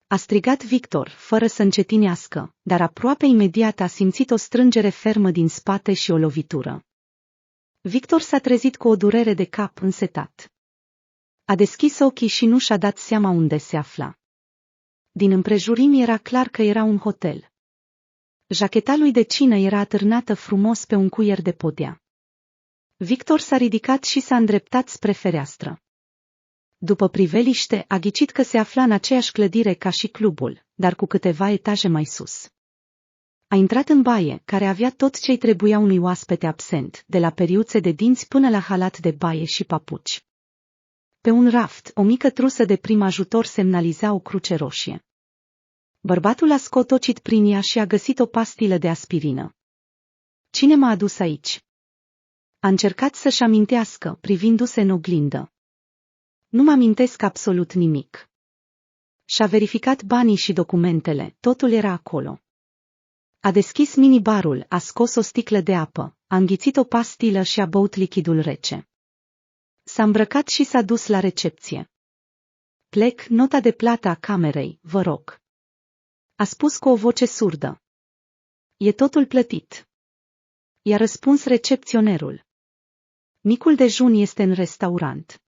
a strigat Victor, fără să încetinească, dar aproape imediat a simțit o strângere fermă din spate și o lovitură. Victor s-a trezit cu o durere de cap însetat. A deschis ochii și nu și-a dat seama unde se afla. Din împrejurimi era clar că era un hotel. Jacheta lui de cină era atârnată frumos pe un cuier de podea. Victor s-a ridicat și s-a îndreptat spre fereastră. După priveliște, a ghicit că se afla în aceeași clădire ca și clubul, dar cu câteva etaje mai sus. A intrat în baie, care avea tot ce-i trebuia unui oaspete absent, de la periuțe de dinți până la halat de baie și papuci. Pe un raft, o mică trusă de prim ajutor semnaliza o cruce roșie. Bărbatul a scotocit prin ea și a găsit o pastilă de aspirină. "Cine m-a adus aici?" A încercat să-și amintească, privindu-se în oglindă. "Nu mă amintesc absolut nimic." Și-a verificat banii și documentele, totul era acolo. A deschis minibarul, a scos o sticlă de apă, a înghițit o pastilă și a băut lichidul rece. S-a îmbrăcat și s-a dus la recepție. "Plec, nota de plată a camerei, vă rog," a spus cu o voce surdă. "E totul plătit," i-a răspuns recepționerul. "Micul dejun este în restaurant.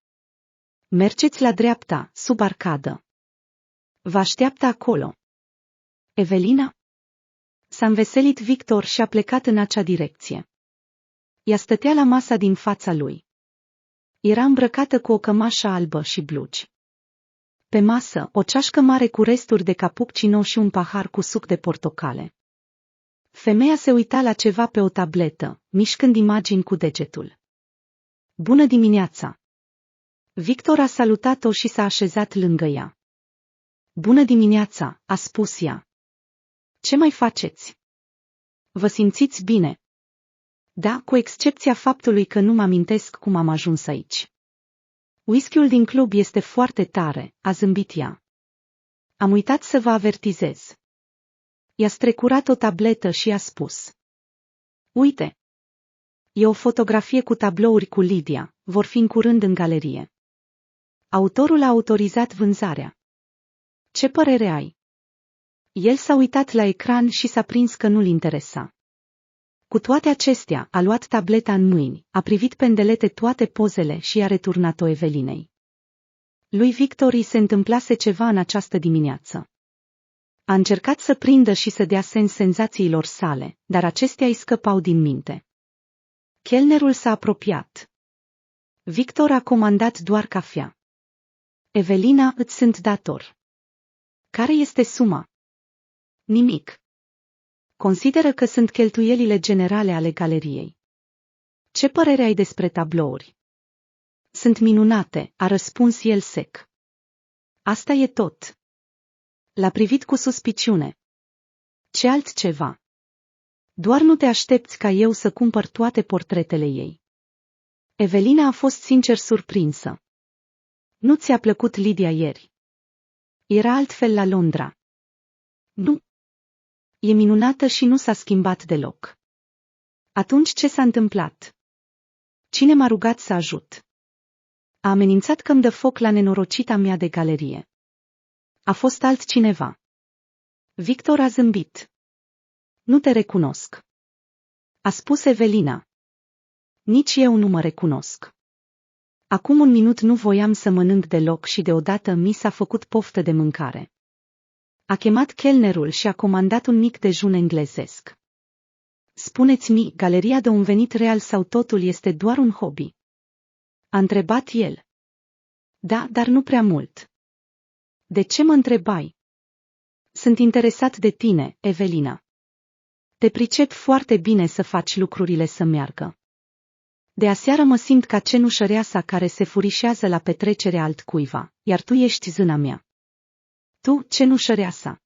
Mergeți la dreapta, sub arcadă. Vă așteaptă acolo." "Evelina?" S-a înveselit Victor și a plecat în acea direcție. Ea stătea la masa din fața lui. Era îmbrăcată cu o cămașă albă și blugi. Pe masă, o ceașcă mare cu resturi de cappuccino și un pahar cu suc de portocale. Femeia se uita la ceva pe o tabletă, mișcând imagini cu degetul. Bună dimineața! Victor a salutat-o și s-a așezat lângă ea. Bună dimineața, a spus ea. Ce mai faceți? Vă simțiți bine? Da, cu excepția faptului că nu-mi amintesc cum am ajuns aici. Whisky-ul din club este foarte tare, a zâmbit ea. Am uitat să vă avertizez. I-a strecurat o tabletă și a spus. Uite! E o fotografie cu tablouri cu Lydia, vor fi în curând în galerie. Autorul a autorizat vânzarea. Ce părere ai? El s-a uitat la ecran și s-a prins că nu-l interesa. Cu toate acestea, a luat tableta în mâini, a privit pendelete toate pozele și i-a returnat-o Evelinei. Lui Victor îi se întâmplase ceva în această dimineață. A încercat să prindă și să dea sens senzațiilor sale, dar acestea îi scăpau din minte. Chelnerul s-a apropiat. Victor a comandat doar cafea. Evelina, îți sunt dator. Care este suma? Nimic. Consideră că sunt cheltuielile generale ale galeriei. Ce părere ai despre tablouri? Sunt minunate, a răspuns el sec. Asta e tot. L-a privit cu suspiciune. Ce altceva? Doar nu te aștepți ca eu să cumpăr toate portretele ei. Evelina a fost sincer surprinsă. Nu ți-a plăcut Lydia ieri? Era altfel la Londra. Nu. E minunată și nu s-a schimbat deloc. Atunci ce s-a întâmplat? Cine m-a rugat să ajut? A amenințat că îmi dă foc la nenorocita mea de galerie. A fost altcineva. Victor a zâmbit. Nu te recunosc. A spus Evelina. Nici eu nu mă recunosc. Acum un minut nu voiam să mănânc deloc și deodată mi s-a făcut poftă de mâncare. A chemat chelnerul și a comandat un mic dejun englezesc. Spuneți-mi, galeria dă un venit real sau totul este doar un hobby? A întrebat el. Da, dar nu prea mult. De ce mă întrebai? Sunt interesat de tine, Evelina. Te pricep foarte bine să faci lucrurile să meargă. De aseară mă simt ca cenușăreasa care se furișează la petrecerea altcuiva, iar tu ești zâna mea. Tu, cenușăreasa.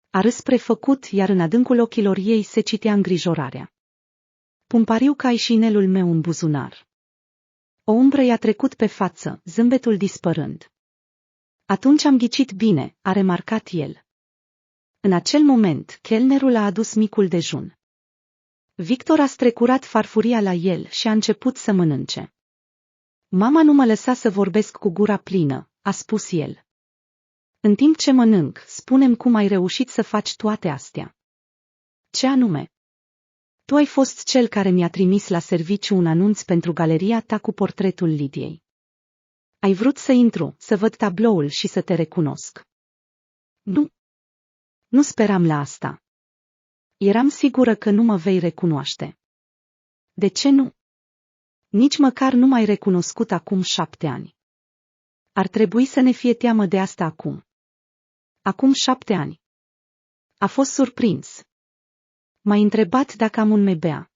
A râs prefăcut, iar în adâncul ochilor ei se citea îngrijorarea. Pumpariu ca și inelul meu în buzunar. O umbră i-a trecut pe față, zâmbetul dispărând. Atunci am ghicit bine, a remarcat el. În acel moment, chelnerul a adus micul dejun. Victor a strecurat farfuria la el și a început să mănânce. Mama nu mă lăsa să vorbesc cu gura plină, a spus el. În timp ce mănânc, spune-mi cum ai reușit să faci toate astea. Ce anume? Tu ai fost cel care mi-a trimis la serviciu un anunț pentru galeria ta cu portretul Lidiei. Ai vrut să intru, să văd tabloul și să te recunosc. Nu. Nu speram la asta. Eram sigură că nu mă vei recunoaște. De ce nu? Nici măcar nu m-ai recunoscut acum 7 ani. Ar trebui să ne fie teamă de asta acum. Acum 7 ani. A fost surprins. M-a întrebat dacă am un MBA.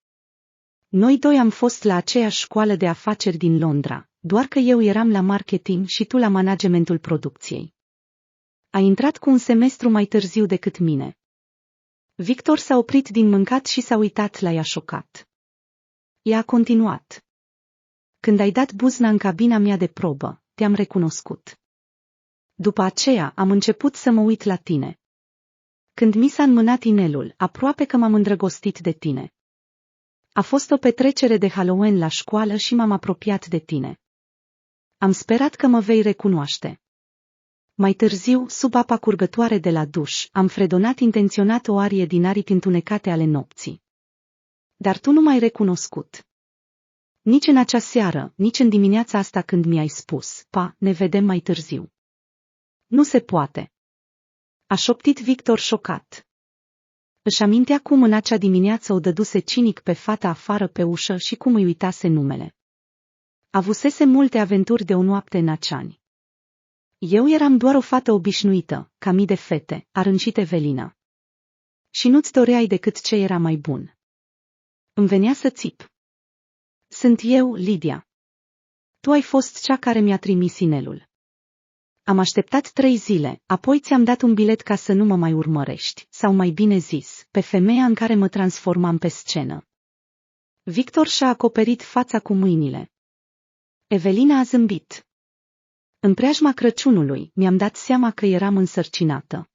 Noi doi am fost la aceeași școală de afaceri din Londra, doar că eu eram la marketing și tu la managementul producției. A intrat cu un semestru mai târziu decât mine. Victor s-a oprit din mâncat și s-a uitat la ea șocat. Ea a continuat. Când ai dat buzna în cabina mea de probă, te-am recunoscut. După aceea am început să mă uit la tine. Când mi s-a înmânat inelul, aproape că m-am îndrăgostit de tine. A fost o petrecere de Halloween la școală și m-am apropiat de tine. Am sperat că mă vei recunoaște. Mai târziu, sub apa curgătoare de la duș, am fredonat intenționat o arie din aripi întunecate ale nopții. Dar tu nu m-ai recunoscut. Nici în acea seară, nici în dimineața asta când mi-ai spus, pa, ne vedem mai târziu. Nu se poate. A șoptit Victor șocat. Își amintea cum în acea dimineață o dăduse cinic pe fata afară pe ușă și cum îi uitase numele. Avusese multe aventuri de o noapte în acea ani. Eu eram doar o fată obișnuită, ca mii de fete, a râncit Evelina. și nu-ți doreai decât ce era mai bun. Îmi venea să țip. Sunt eu, Lydia. Tu ai fost cea care mi-a trimis inelul. Am așteptat 3 zile, apoi ți-am dat un bilet ca să nu mă mai urmărești, sau mai bine zis, pe femeia în care mă transformam pe scenă. Victor și-a acoperit fața cu mâinile. Evelina a zâmbit. În preajma Crăciunului, mi-am dat seama că eram însărcinată.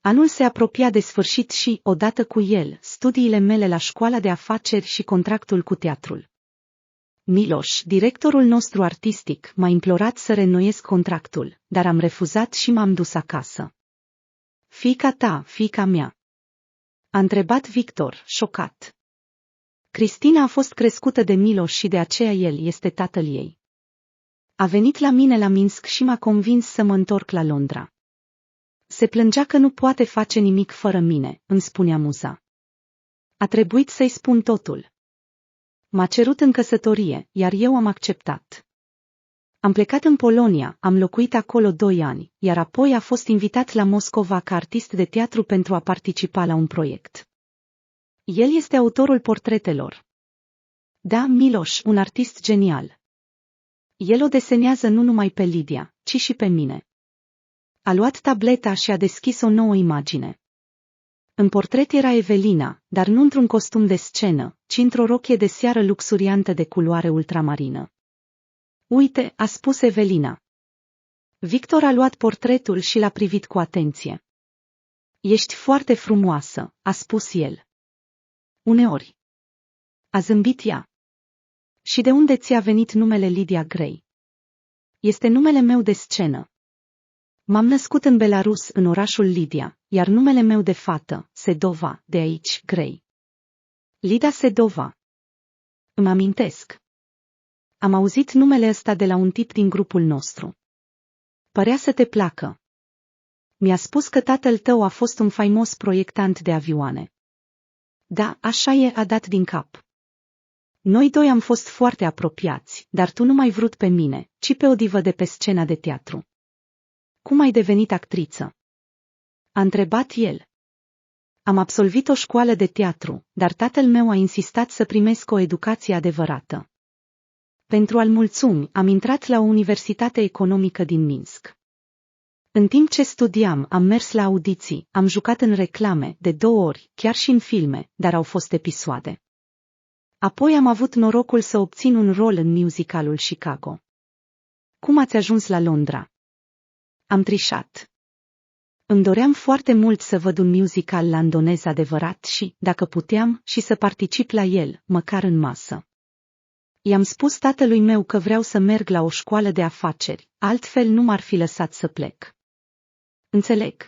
Anul se apropia de sfârșit și, odată cu el, studiile mele la școala de afaceri și contractul cu teatrul. Miloș, directorul nostru artistic, m-a implorat să reînnoiesc contractul, dar am refuzat și m-am dus acasă. Fiica ta, fiica mea? A întrebat Victor, șocat. Cristina a fost crescută de Miloș și de aceea el este tatăl ei. A venit la mine la Minsk și m-a convins să mă întorc la Londra. Se plângea că nu poate face nimic fără mine, îmi spunea muza. A trebuit să-i spun totul. M-a cerut în căsătorie, iar eu am acceptat. Am plecat în Polonia, am locuit acolo 2 ani, iar apoi a fost invitat la Moscova ca artist de teatru pentru a participa la un proiect. El este autorul portretelor. Da, Miloș, un artist genial. El o desenează nu numai pe Lydia, ci și pe mine. A luat tableta și a deschis o nouă imagine. În portret era Evelina, dar nu într-un costum de scenă, ci într-o rochie de seară luxuriantă de culoare ultramarină. Uite, a spus Evelina. Victor a luat portretul și l-a privit cu atenție. Ești foarte frumoasă, a spus el. Uneori. A zâmbit ea. Și de unde ți-a venit numele Lydia Gray? Este numele meu de scenă. M-am născut în Belarus, în orașul Lydia, iar numele meu de fată, Sedova, de aici, Gray. Lida Sedova. Îmi amintesc. Am auzit numele ăsta de la un tip din grupul nostru. Părea să te placă. Mi-a spus că tatăl tău a fost un faimos proiectant de avioane. Da, așa e, a dat din cap. Noi 2 am fost foarte apropiați, dar tu nu m-ai vrut pe mine, ci pe o divă de pe scena de teatru. Cum ai devenit actriță? A întrebat el. Am absolvit o școală de teatru, dar tatăl meu a insistat să primesc o educație adevărată. Pentru a-l mulțumi, am intrat la o universitate economică din Minsk. În timp ce studiam, am mers la audiții, am jucat în reclame, de 2 ori, chiar și în filme, dar au fost episoade. Apoi am avut norocul să obțin un rol în musicalul Chicago. Cum ați ajuns la Londra? Am trișat. Îmi doream foarte mult să văd un musical londonez adevărat și, dacă puteam, și să particip la el, măcar în masă. I-am spus tatălui meu că vreau să merg la o școală de afaceri, altfel nu m-ar fi lăsat să plec. Înțeleg.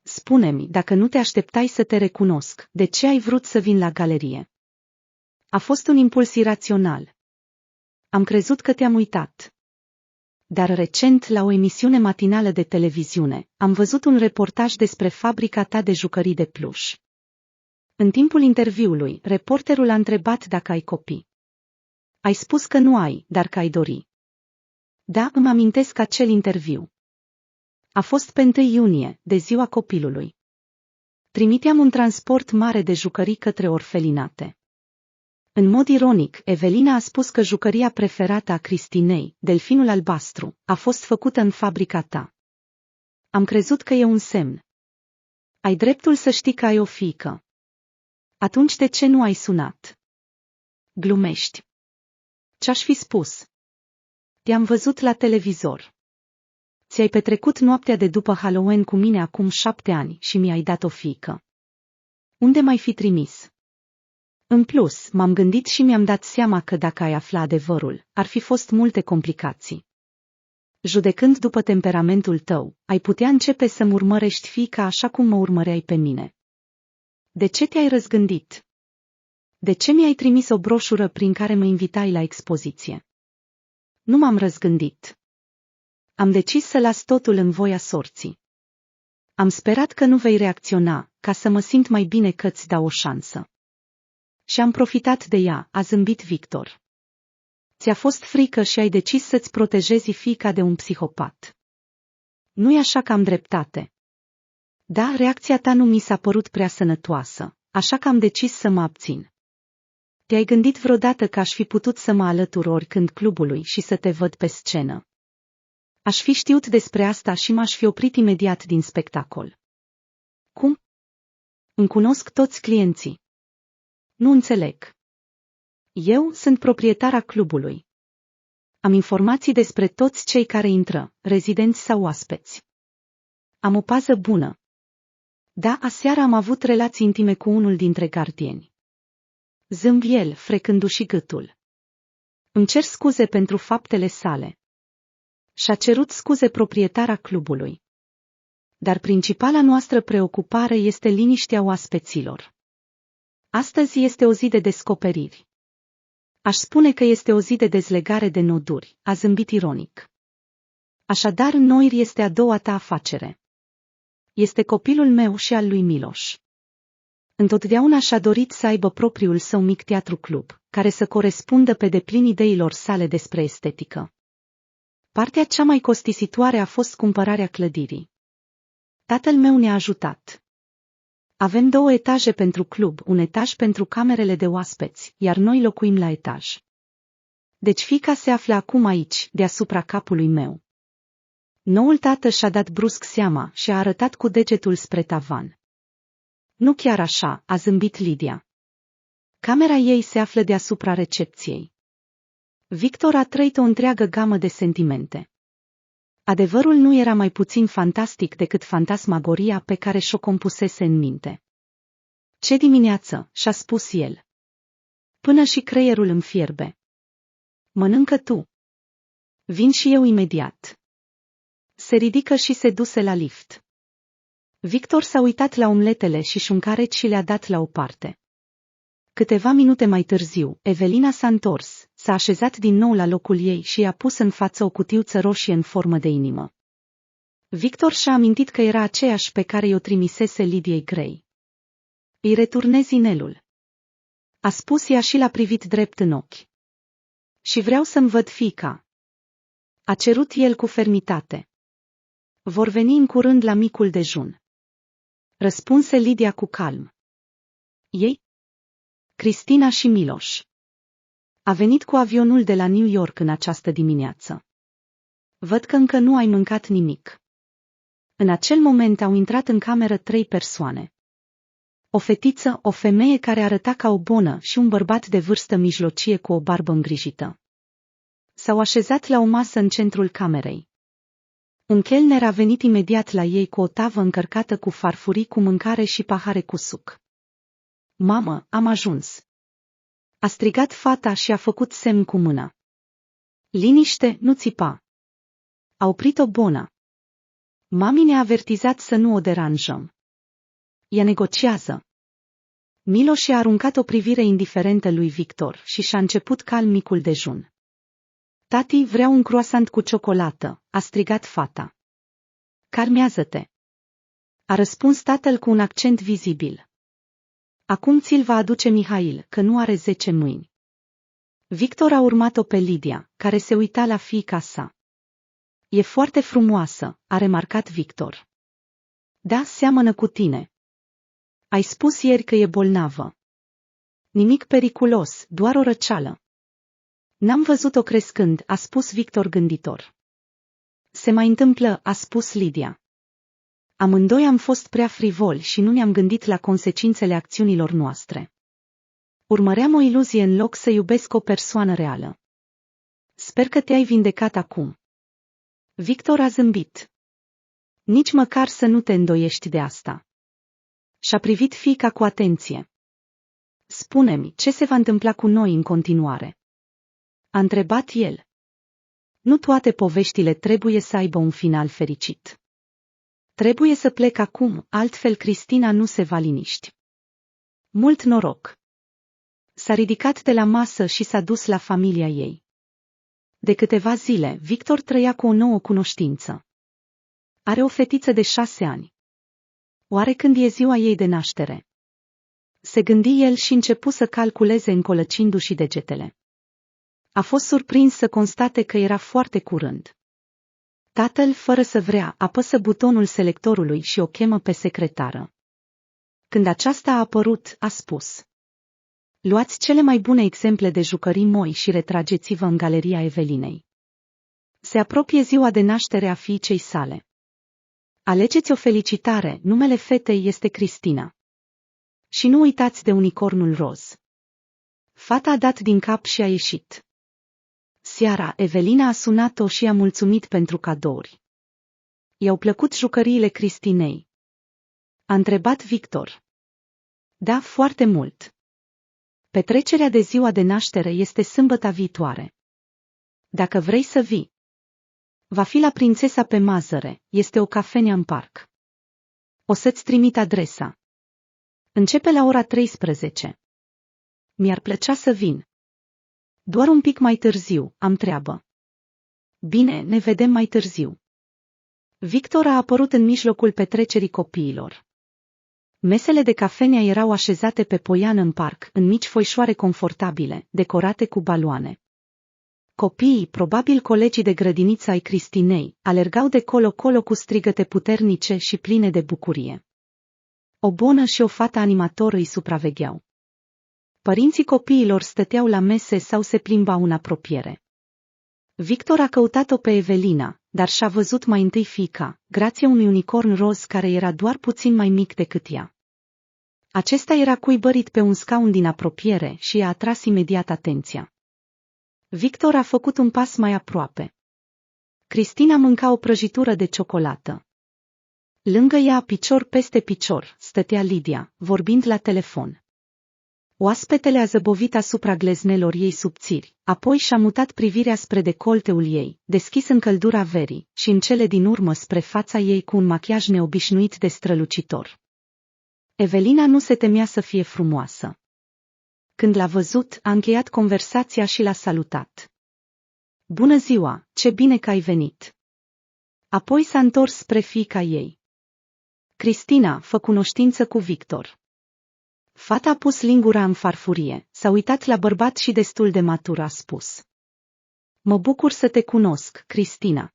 Spune-mi, dacă nu te așteptai să te recunosc, de ce ai vrut să vin la galerie? A fost un impuls irațional. Am crezut că te-am uitat. Dar recent, la o emisiune matinală de televiziune, am văzut un reportaj despre fabrica ta de jucării de pluș. În timpul interviului, reporterul a întrebat dacă ai copii. Ai spus că nu ai, dar că ai dori. Da, îmi amintesc acel interviu. A fost pe 1 iunie, de ziua copilului. Trimiteam un transport mare de jucării către orfelinate. În mod ironic, Evelina a spus că jucăria preferată a Cristinei, delfinul albastru, a fost făcută în fabrica ta. Am crezut că e un semn. Ai dreptul să știi că ai o fiică. Atunci de ce nu ai sunat? Glumești. Ce-aș fi spus? Te-am văzut la televizor. Ți-ai petrecut noaptea de după Halloween cu mine acum 7 ani și mi-ai dat o fiică. Unde m-ai fi trimis? În plus, m-am gândit și mi-am dat seama că dacă ai afla adevărul, ar fi fost multe complicații. Judecând după temperamentul tău, ai putea începe să-mi urmărești fiica așa cum mă urmăreai pe mine. De ce te-ai răzgândit? De ce mi-ai trimis o broșură prin care mă invitai la expoziție? Nu m-am răzgândit. Am decis să las totul în voia sorții. Am sperat că nu vei reacționa, ca să mă simt mai bine că-ți dau o șansă. Și am profitat de ea, a zâmbit Victor. Ți-a fost frică și ai decis să-ți protejezi fiica de un psihopat. Nu-i așa că am dreptate? Da, reacția ta nu mi s-a părut prea sănătoasă, așa că am decis să mă abțin. Te-ai gândit vreodată că aș fi putut să mă alătur oricând clubului și să te văd pe scenă? Aș fi știut despre asta și m-aș fi oprit imediat din spectacol. Cum? Îmi cunosc toți clienții. Nu înțeleg. Eu sunt proprietara clubului. Am informații despre toți cei care intră, rezidenți sau oaspeți. Am o pază bună. Da, aseară am avut relații intime cu unul dintre gardieni. Zâmbi el, frecându-și gâtul. Îmi cer scuze pentru faptele sale. Și-a cerut scuze proprietara clubului. Dar principala noastră preocupare este liniștea oaspeților. Astăzi este o zi de descoperiri. Aș spune că este o zi de dezlegare de noduri, a zâmbit ironic. Așadar, Noir este a doua ta afacere. Este copilul meu și al lui Miloș. Întotdeauna și-a dorit să aibă propriul său mic teatru-club, care să corespundă pe deplin ideilor sale despre estetică. Partea cea mai costisitoare a fost cumpărarea clădirii. Tatăl meu ne-a ajutat. Avem 2 etaje pentru club, un etaj pentru camerele de oaspeți, iar noi locuim la etaj. Deci fiica se află acum aici, deasupra capului meu. Noul tată și-a dat brusc seama și a arătat cu degetul spre tavan. Nu chiar așa, a zâmbit Lidia. Camera ei se află deasupra recepției. Victor a trăit o întreagă gamă de sentimente. Adevărul nu era mai puțin fantastic decât fantasmagoria pe care și-o compusese în minte. Ce dimineață, și-a spus el. Până și creierul îmi fierbe. Mănâncă tu. Vin și eu imediat. Se ridică și se duse la lift. Victor s-a uitat la omletele și șuncaret și le-a dat la o parte. Câteva minute mai târziu, Evelina s-a întors, s-a așezat din nou la locul ei și i-a pus în față o cutiuță roșie în formă de inimă. Victor și-a amintit că era aceeași pe care i-o trimisese Lidiei Gray. Îi returnezi inelul. A spus ea și l-a privit drept în ochi. Și vreau să-mi văd fiica. A cerut el cu fermitate. Vor veni în curând la micul dejun. Răspunse Lidia cu calm. Ei? Cristina și Miloș. A venit cu avionul de la New York în această dimineață. Văd că încă nu ai mâncat nimic. În acel moment au intrat în cameră 3 persoane. O fetiță, o femeie care arăta ca o bonă și un bărbat de vârstă mijlocie cu o barbă îngrijită. S-au așezat la o masă în centrul camerei. Un chelner a venit imediat la ei cu o tavă încărcată cu farfurii cu mâncare și pahare cu suc. Mamă, am ajuns. A strigat fata și a făcut semn cu mâna. Liniște, nu țipa. A oprit-o bona. Mami ne-a avertizat să nu o deranjăm. Ea negociază. Miloș i-a aruncat o privire indiferentă lui Victor și și-a început calm micul dejun. Tati, vreau un croissant cu ciocolată, a strigat fata. Calmează-te. A răspuns tatăl cu un accent vizibil. Acum ți-l va aduce Mihail, că nu are 10 mâini. Victor a urmat-o pe Lidia, care se uita la fiica sa. E foarte frumoasă, a remarcat Victor. Da, seamănă cu tine. Ai spus ieri că e bolnavă. Nimic periculos, doar o răceală. N-am văzut-o crescând, a spus Victor gânditor. Se mai întâmplă, a spus Lidia. Amândoi am fost prea frivoli și nu ne-am gândit la consecințele acțiunilor noastre. Urmăream o iluzie în loc să iubesc o persoană reală. Sper că te-ai vindecat acum. Victor a zâmbit. Nici măcar să nu te îndoiești de asta. Și-a privit fiica cu atenție. Spune-mi, ce se va întâmpla cu noi în continuare? A întrebat el. Nu toate poveștile trebuie să aibă un final fericit. Trebuie să plec acum, altfel Cristina nu se va liniști. Mult noroc. S-a ridicat de la masă și s-a dus la familia ei. De câteva zile, Victor trăia cu o nouă cunoștință. Are o fetiță de 6 ani. Oare când e ziua ei de naștere? Se gândi el și începu să calculeze încolăcindu-și degetele. A fost surprins să constate că era foarte curând. Tatăl, fără să vrea, apăsă butonul selectorului și o chemă pe secretară. Când aceasta a apărut, a spus: luați cele mai bune exemple de jucării moi și retrageți-vă în galeria Evelinei. Se apropie ziua de naștere a fiicei sale. Alegeți o felicitare, numele fetei este Cristina. Și nu uitați de unicornul roz. Fata a dat din cap și a ieșit. Seara, Evelina a sunat-o și a mulțumit pentru cadouri. I-au plăcut jucăriile Cristinei? A întrebat Victor. Da, foarte mult. Petrecerea de ziua de naștere este sâmbăta viitoare. Dacă vrei să vii. Va fi la Prințesa pe Mazăre, este o cafenea în parc. O să-ți trimit adresa. Începe la ora 13. Mi-ar plăcea să vin. Doar un pic mai târziu, am treabă. Bine, ne vedem mai târziu. Victor a apărut în mijlocul petrecerii copiilor. Mesele de cafenea erau așezate pe poiană în parc, în mici foișoare confortabile, decorate cu baloane. Copiii, probabil colegii de grădiniță ai Cristinei, alergau de colo-colo cu strigăte puternice și pline de bucurie. O bonă și o fată animator îi supravegheau. Părinții copiilor stăteau la mese sau se plimbau în apropiere. Victor a căutat-o pe Evelina, dar și-a văzut mai întâi fiica, grație unui unicorn roz care era doar puțin mai mic decât ea. Acesta era cuibărit pe un scaun din apropiere și i-a atras imediat atenția. Victor a făcut un pas mai aproape. Cristina mânca o prăjitură de ciocolată. Lângă ea, picior peste picior, stătea Lidia, vorbind la telefon. Oaspetele a zăbovit asupra gleznelor ei subțiri, apoi și-a mutat privirea spre decolteul ei, deschis în căldura verii, și în cele din urmă spre fața ei cu un machiaj neobișnuit de strălucitor. Evelina nu se temea să fie frumoasă. Când l-a văzut, a încheiat conversația și l-a salutat. Bună ziua, ce bine că ai venit! Apoi s-a întors spre fiica ei. Cristina, fă cunoștință cu Victor. Fata a pus lingura în farfurie, s-a uitat la bărbat și destul de matur a spus: mă bucur să te cunosc, Cristina.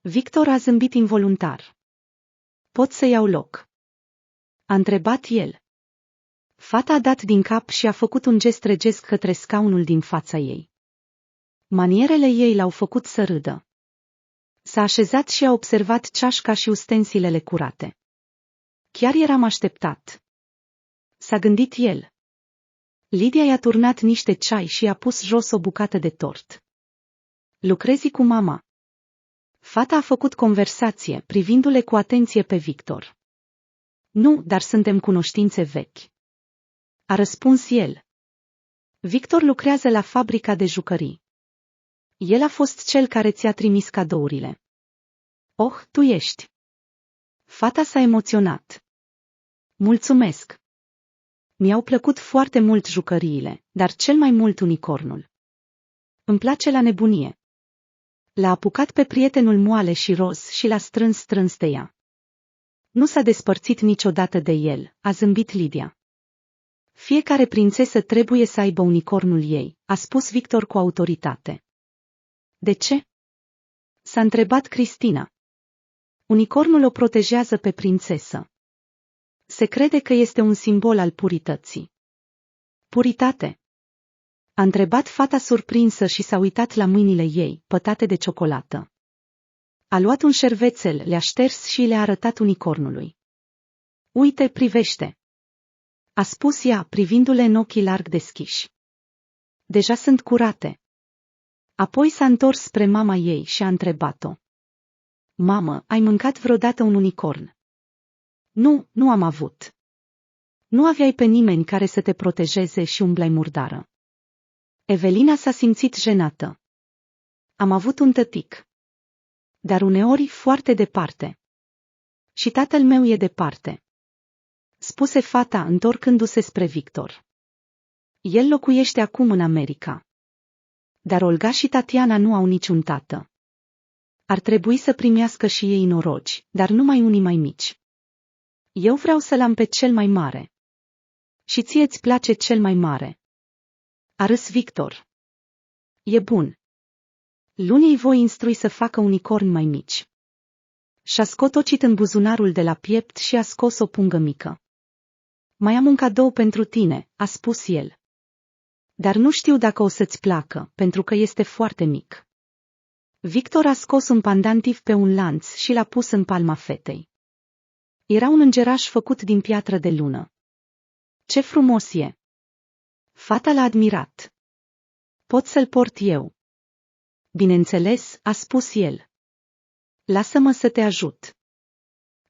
Victor a zâmbit involuntar. Pot să iau loc? A întrebat el. Fata a dat din cap și a făcut un gest regesc către scaunul din fața ei. Manierele ei l-au făcut să râdă. S-a așezat și a observat ceașca și ustensilele curate. Chiar eram așteptat. S-a gândit el. Lidia i-a turnat niște ceai și i-a pus jos o bucată de tort. Lucrezi cu mama? Fata a făcut conversație, privindu-le cu atenție pe Victor. Nu, dar suntem cunoștințe vechi. A răspuns el. Victor lucrează la fabrica de jucării. El a fost cel care ți-a trimis cadourile. Oh, tu ești. Fata s-a emoționat. Mulțumesc. Mi-au plăcut foarte mult jucăriile, dar cel mai mult unicornul. Îmi place la nebunie. L-a apucat pe prietenul moale și roz și l-a strâns de ea. Nu s-a despărțit niciodată de el, a zâmbit Lidia. Fiecare prințesă trebuie să aibă unicornul ei, a spus Victor cu autoritate. De ce? S-a întrebat Cristina. Unicornul o protejează pe prințesă. Se crede că este un simbol al purității. Puritate? A întrebat fata surprinsă și s-a uitat la mâinile ei, pătate de ciocolată. A luat un șervețel, le-a șters și le-a arătat unicornului. Uite, privește! A spus ea, privindu-le în ochii larg deschiși. Deja sunt curate. Apoi s-a întors spre mama ei și a întrebat-o. Mamă, ai mâncat vreodată un unicorn? Nu, nu am avut. Nu aveai pe nimeni care să te protejeze și umblai murdară. Evelina s-a simțit jenată. Am avut un tătic. Dar uneori foarte departe. Și tatăl meu e departe. Spuse fata întorcându-se spre Victor. El locuiește acum în America. Dar Olga și Tatiana nu au niciun tată. Ar trebui să primească și ei noroci, dar numai unii mai mici. Eu vreau să-l am pe cel mai mare. Și ție îți place cel mai mare. A râs Victor. E bun. Luni îi voi instrui să facă unicorni mai mici. Și-a scotocit în buzunarul de la piept și a scos o pungă mică. Mai am un cadou pentru tine, a spus el. Dar nu știu dacă o să-ți placă, pentru că este foarte mic. Victor a scos un pandantiv pe un lanț și l-a pus în palma fetei. Era un îngeraș făcut din piatră de lună. Ce frumos e! Fata l-a admirat. Pot să-l port eu? Bineînțeles, a spus el. Lasă-mă să te ajut.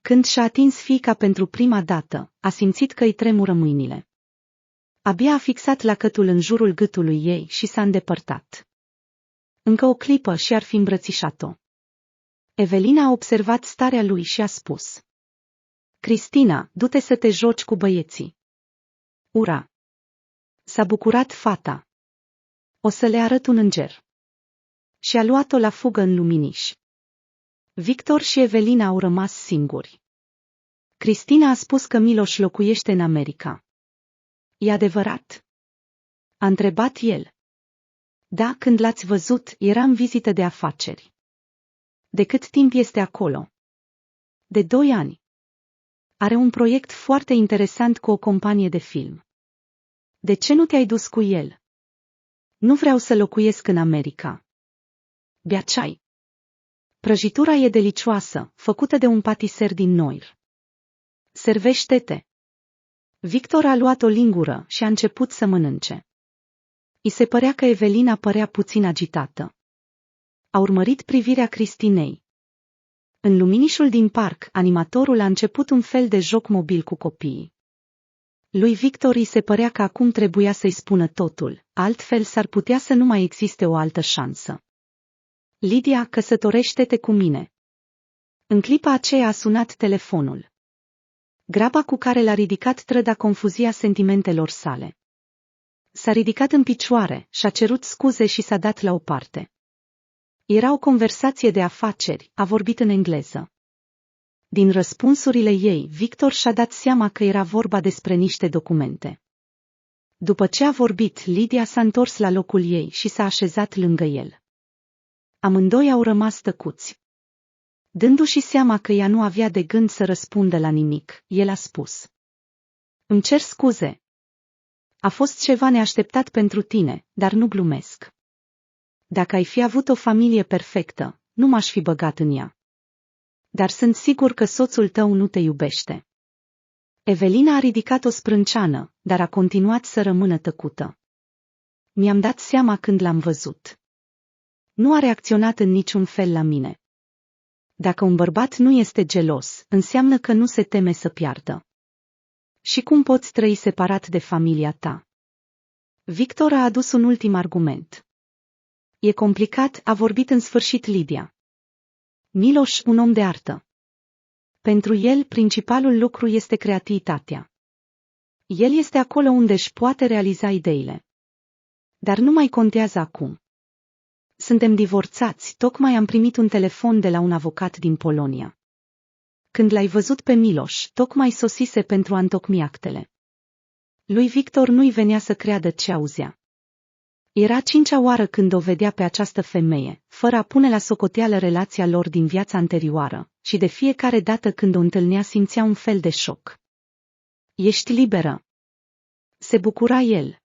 Când și-a atins fiica pentru prima dată, a simțit că îi tremură mâinile. Abia a fixat lacătul în jurul gâtului ei și s-a îndepărtat. Încă o clipă și ar fi îmbrățișat-o. Evelina a observat starea lui și a spus: Cristina, du-te să te joci cu băieții. Ura! S-a bucurat fata. O să le arăt un înger. Și a luat-o la fugă în luminiș. Victor și Evelina au rămas singuri. Cristina a spus că Miloș locuiește în America. E adevărat? A întrebat el. Da, când l-ați văzut, era în vizită de afaceri. De cât timp este acolo? De 2 ani. Are un proiect foarte interesant cu o companie de film. De ce nu te-ai dus cu el? Nu vreau să locuiesc în America. Bea ceai. Prăjitura e delicioasă, făcută de un patiser din Noir. Servește-te. Victor a luat o lingură și a început să mănânce. I se părea că Evelina părea puțin agitată. A urmărit privirea Cristinei. În luminișul din parc, animatorul a început un fel de joc mobil cu copiii. Lui Victor îi se părea că acum trebuia să-i spună totul, altfel s-ar putea să nu mai existe o altă șansă. Lidia, căsătorește-te cu mine. În clipa aceea a sunat telefonul. Graba cu care l-a ridicat trăda confuzia sentimentelor sale. S-a ridicat în picioare, și-a cerut scuze și s-a dat la o parte. Era o conversație de afaceri, a vorbit în engleză. Din răspunsurile ei, Victor și-a dat seama că era vorba despre niște documente. După ce a vorbit, Lidia s-a întors la locul ei și s-a așezat lângă el. Amândoi au rămas tăcuți. Dându-și seama că ea nu avea de gând să răspundă la nimic, el a spus: Îmi cer scuze. A fost ceva neașteptat pentru tine, dar nu glumesc. Dacă ai fi avut o familie perfectă, nu m-aș fi băgat în ea. Dar sunt sigur că soțul tău nu te iubește. Evelina a ridicat o sprânceană, dar a continuat să rămână tăcută. Mi-am dat seama când l-am văzut. Nu a reacționat în niciun fel la mine. Dacă un bărbat nu este gelos, înseamnă că nu se teme să piardă. Și cum poți trăi separat de familia ta? Victor a adus un ultim argument. E complicat, a vorbit în sfârșit Lidia. Miloș, un om de artă. Pentru el, principalul lucru este creativitatea. El este acolo unde își poate realiza ideile. Dar nu mai contează acum. Suntem divorțați, tocmai am primit un telefon de la un avocat din Polonia. Când l-ai văzut pe Miloș, tocmai sosise pentru a întocmi actele. Lui Victor nu-i venea să creadă ce auzea. Era 5-a oară când o vedea pe această femeie, fără a pune la socoteală relația lor din viața anterioară, și de fiecare dată când o întâlnea simțea un fel de șoc. Ești liberă. Se bucura el.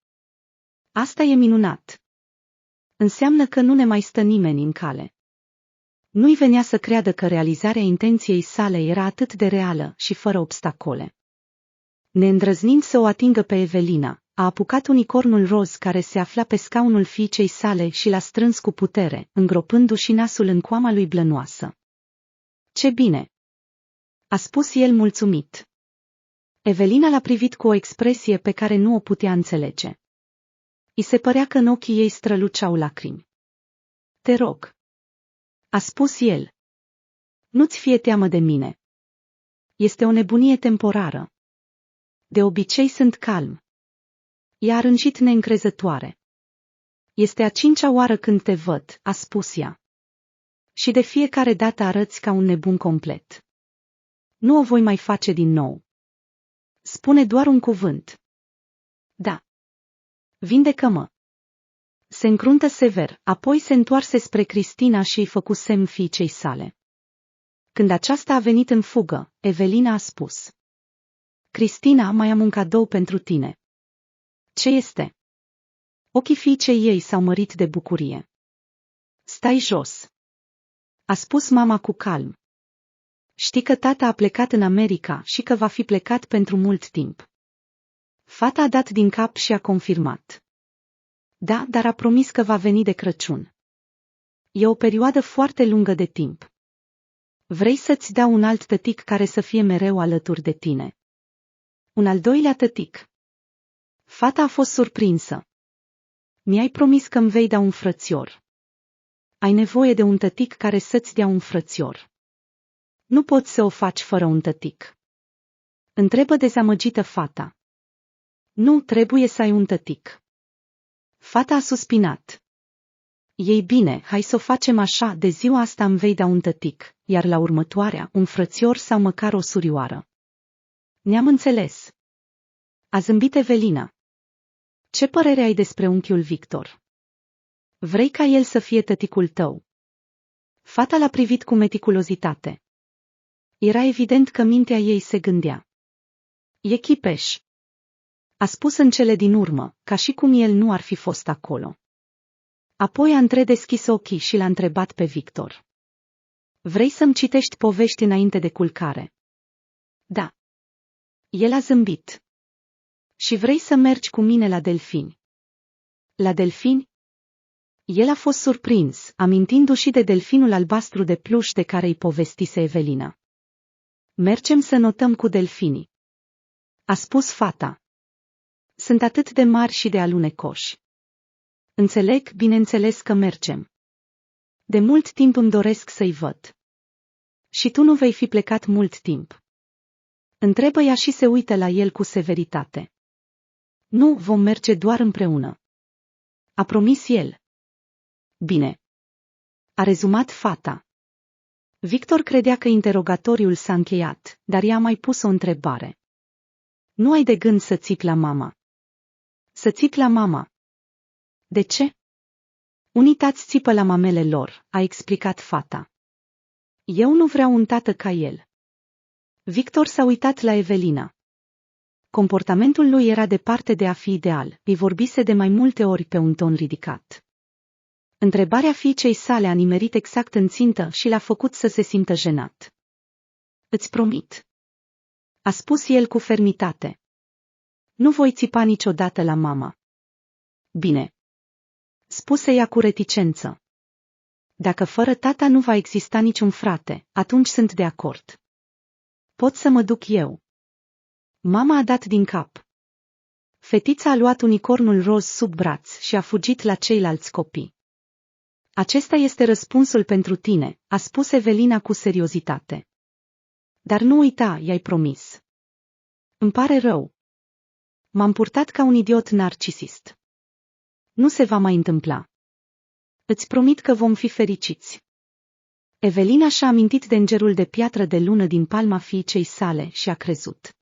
Asta e minunat. Înseamnă că nu ne mai stă nimeni în cale. Nu-i venea să creadă că realizarea intenției sale era atât de reală și fără obstacole. Neîndrăznind să o atingă pe Evelina, a apucat unicornul roz care se afla pe scaunul fiicei sale și l-a strâns cu putere, îngropându-și nasul în coama lui blănoasă. Ce bine! A spus el mulțumit. Evelina l-a privit cu o expresie pe care nu o putea înțelege. I se părea că în ochii ei străluceau lacrimi. Te rog, a spus el. Nu-ți fie teamă de mine. Este o nebunie temporară. De obicei sunt calm. Ea a râncit neîncrezătoare. Este a 5-a oară când te văd, a spus ea. Și de fiecare dată arăți ca un nebun complet. Nu o voi mai face din nou. Spune doar un cuvânt. Da. Vindecă-mă. Se încruntă sever, apoi se întoarse spre Cristina și îi făcu semn fiicei sale. Când aceasta a venit în fugă, Evelina a spus: Cristina, mai am un cadou pentru tine. Ce este? Ochii fiicei ei s-au mărit de bucurie. Stai jos, a spus mama cu calm. Știi că tata a plecat în America și că va fi plecat pentru mult timp. Fata a dat din cap și a confirmat. Da, dar a promis că va veni de Crăciun. E o perioadă foarte lungă de timp. Vrei să-ți dau un alt tătic care să fie mereu alături de tine? Un al doilea tătic. Fata a fost surprinsă. Mi-ai promis că îmi vei da un frățior. Ai nevoie de un tătic care să-ți dea un frățior. Nu poți să o faci fără un tătic. Întrebă dezamăgită fata. Nu, trebuie să ai un tătic. Fata a suspinat. Ei bine, hai să o facem așa, de ziua asta îmi vei da un tătic, iar la următoarea, un frățior sau măcar o surioară. Ne-am înțeles. A zâmbit Evelina. Ce părere ai despre unchiul Victor? Vrei ca el să fie tăticul tău? Fata l-a privit cu meticulozitate. Era evident că mintea ei se gândea. E chipeș, a spus în cele din urmă, ca și cum el nu ar fi fost acolo. Apoi a întredeschis ochii și l-a întrebat pe Victor. Vrei să-mi citești povești înainte de culcare? Da. El a zâmbit. Și vrei să mergi cu mine la delfini? La delfini? El a fost surprins, amintindu-și de delfinul albastru de pluș de care îi povestise Evelina. Mergem să notăm cu delfinii, a spus fata. Sunt atât de mari și de alunecoși. Înțeleg, bineînțeles că mergem. De mult timp îmi doresc să-i văd. Și tu nu vei fi plecat mult timp. Întrebă ea și se uită la el cu severitate. Nu, vom merge doar împreună. A promis el. Bine. A rezumat fata. Victor credea că interogatoriul s-a încheiat, dar i-a mai pus o întrebare. Nu ai de gând să țipi la mama? Să țipi la mama? De ce? Unii tați țipă la mamele lor, a explicat fata. Eu nu vreau un tată ca el. Victor s-a uitat la Evelina. Comportamentul lui era departe de a fi ideal, îi vorbise de mai multe ori pe un ton ridicat. Întrebarea fiicei sale a nimerit exact în țintă și l-a făcut să se simtă jenat. Îți promit, a spus el cu fermitate. Nu voi țipa niciodată la mama. Bine, spuse ea cu reticență. Dacă fără tata nu va exista niciun frate, atunci sunt de acord. Pot să mă duc eu. Mama a dat din cap. Fetița a luat unicornul roz sub braț și a fugit la ceilalți copii. Acesta este răspunsul pentru tine, a spus Evelina cu seriozitate. Dar nu uita, i-ai promis. Îmi pare rău. M-am purtat ca un idiot narcisist. Nu se va mai întâmpla. Îți promit că vom fi fericiți. Evelina și-a amintit de îngerul de piatră de lună din palma fiicei sale și a crezut.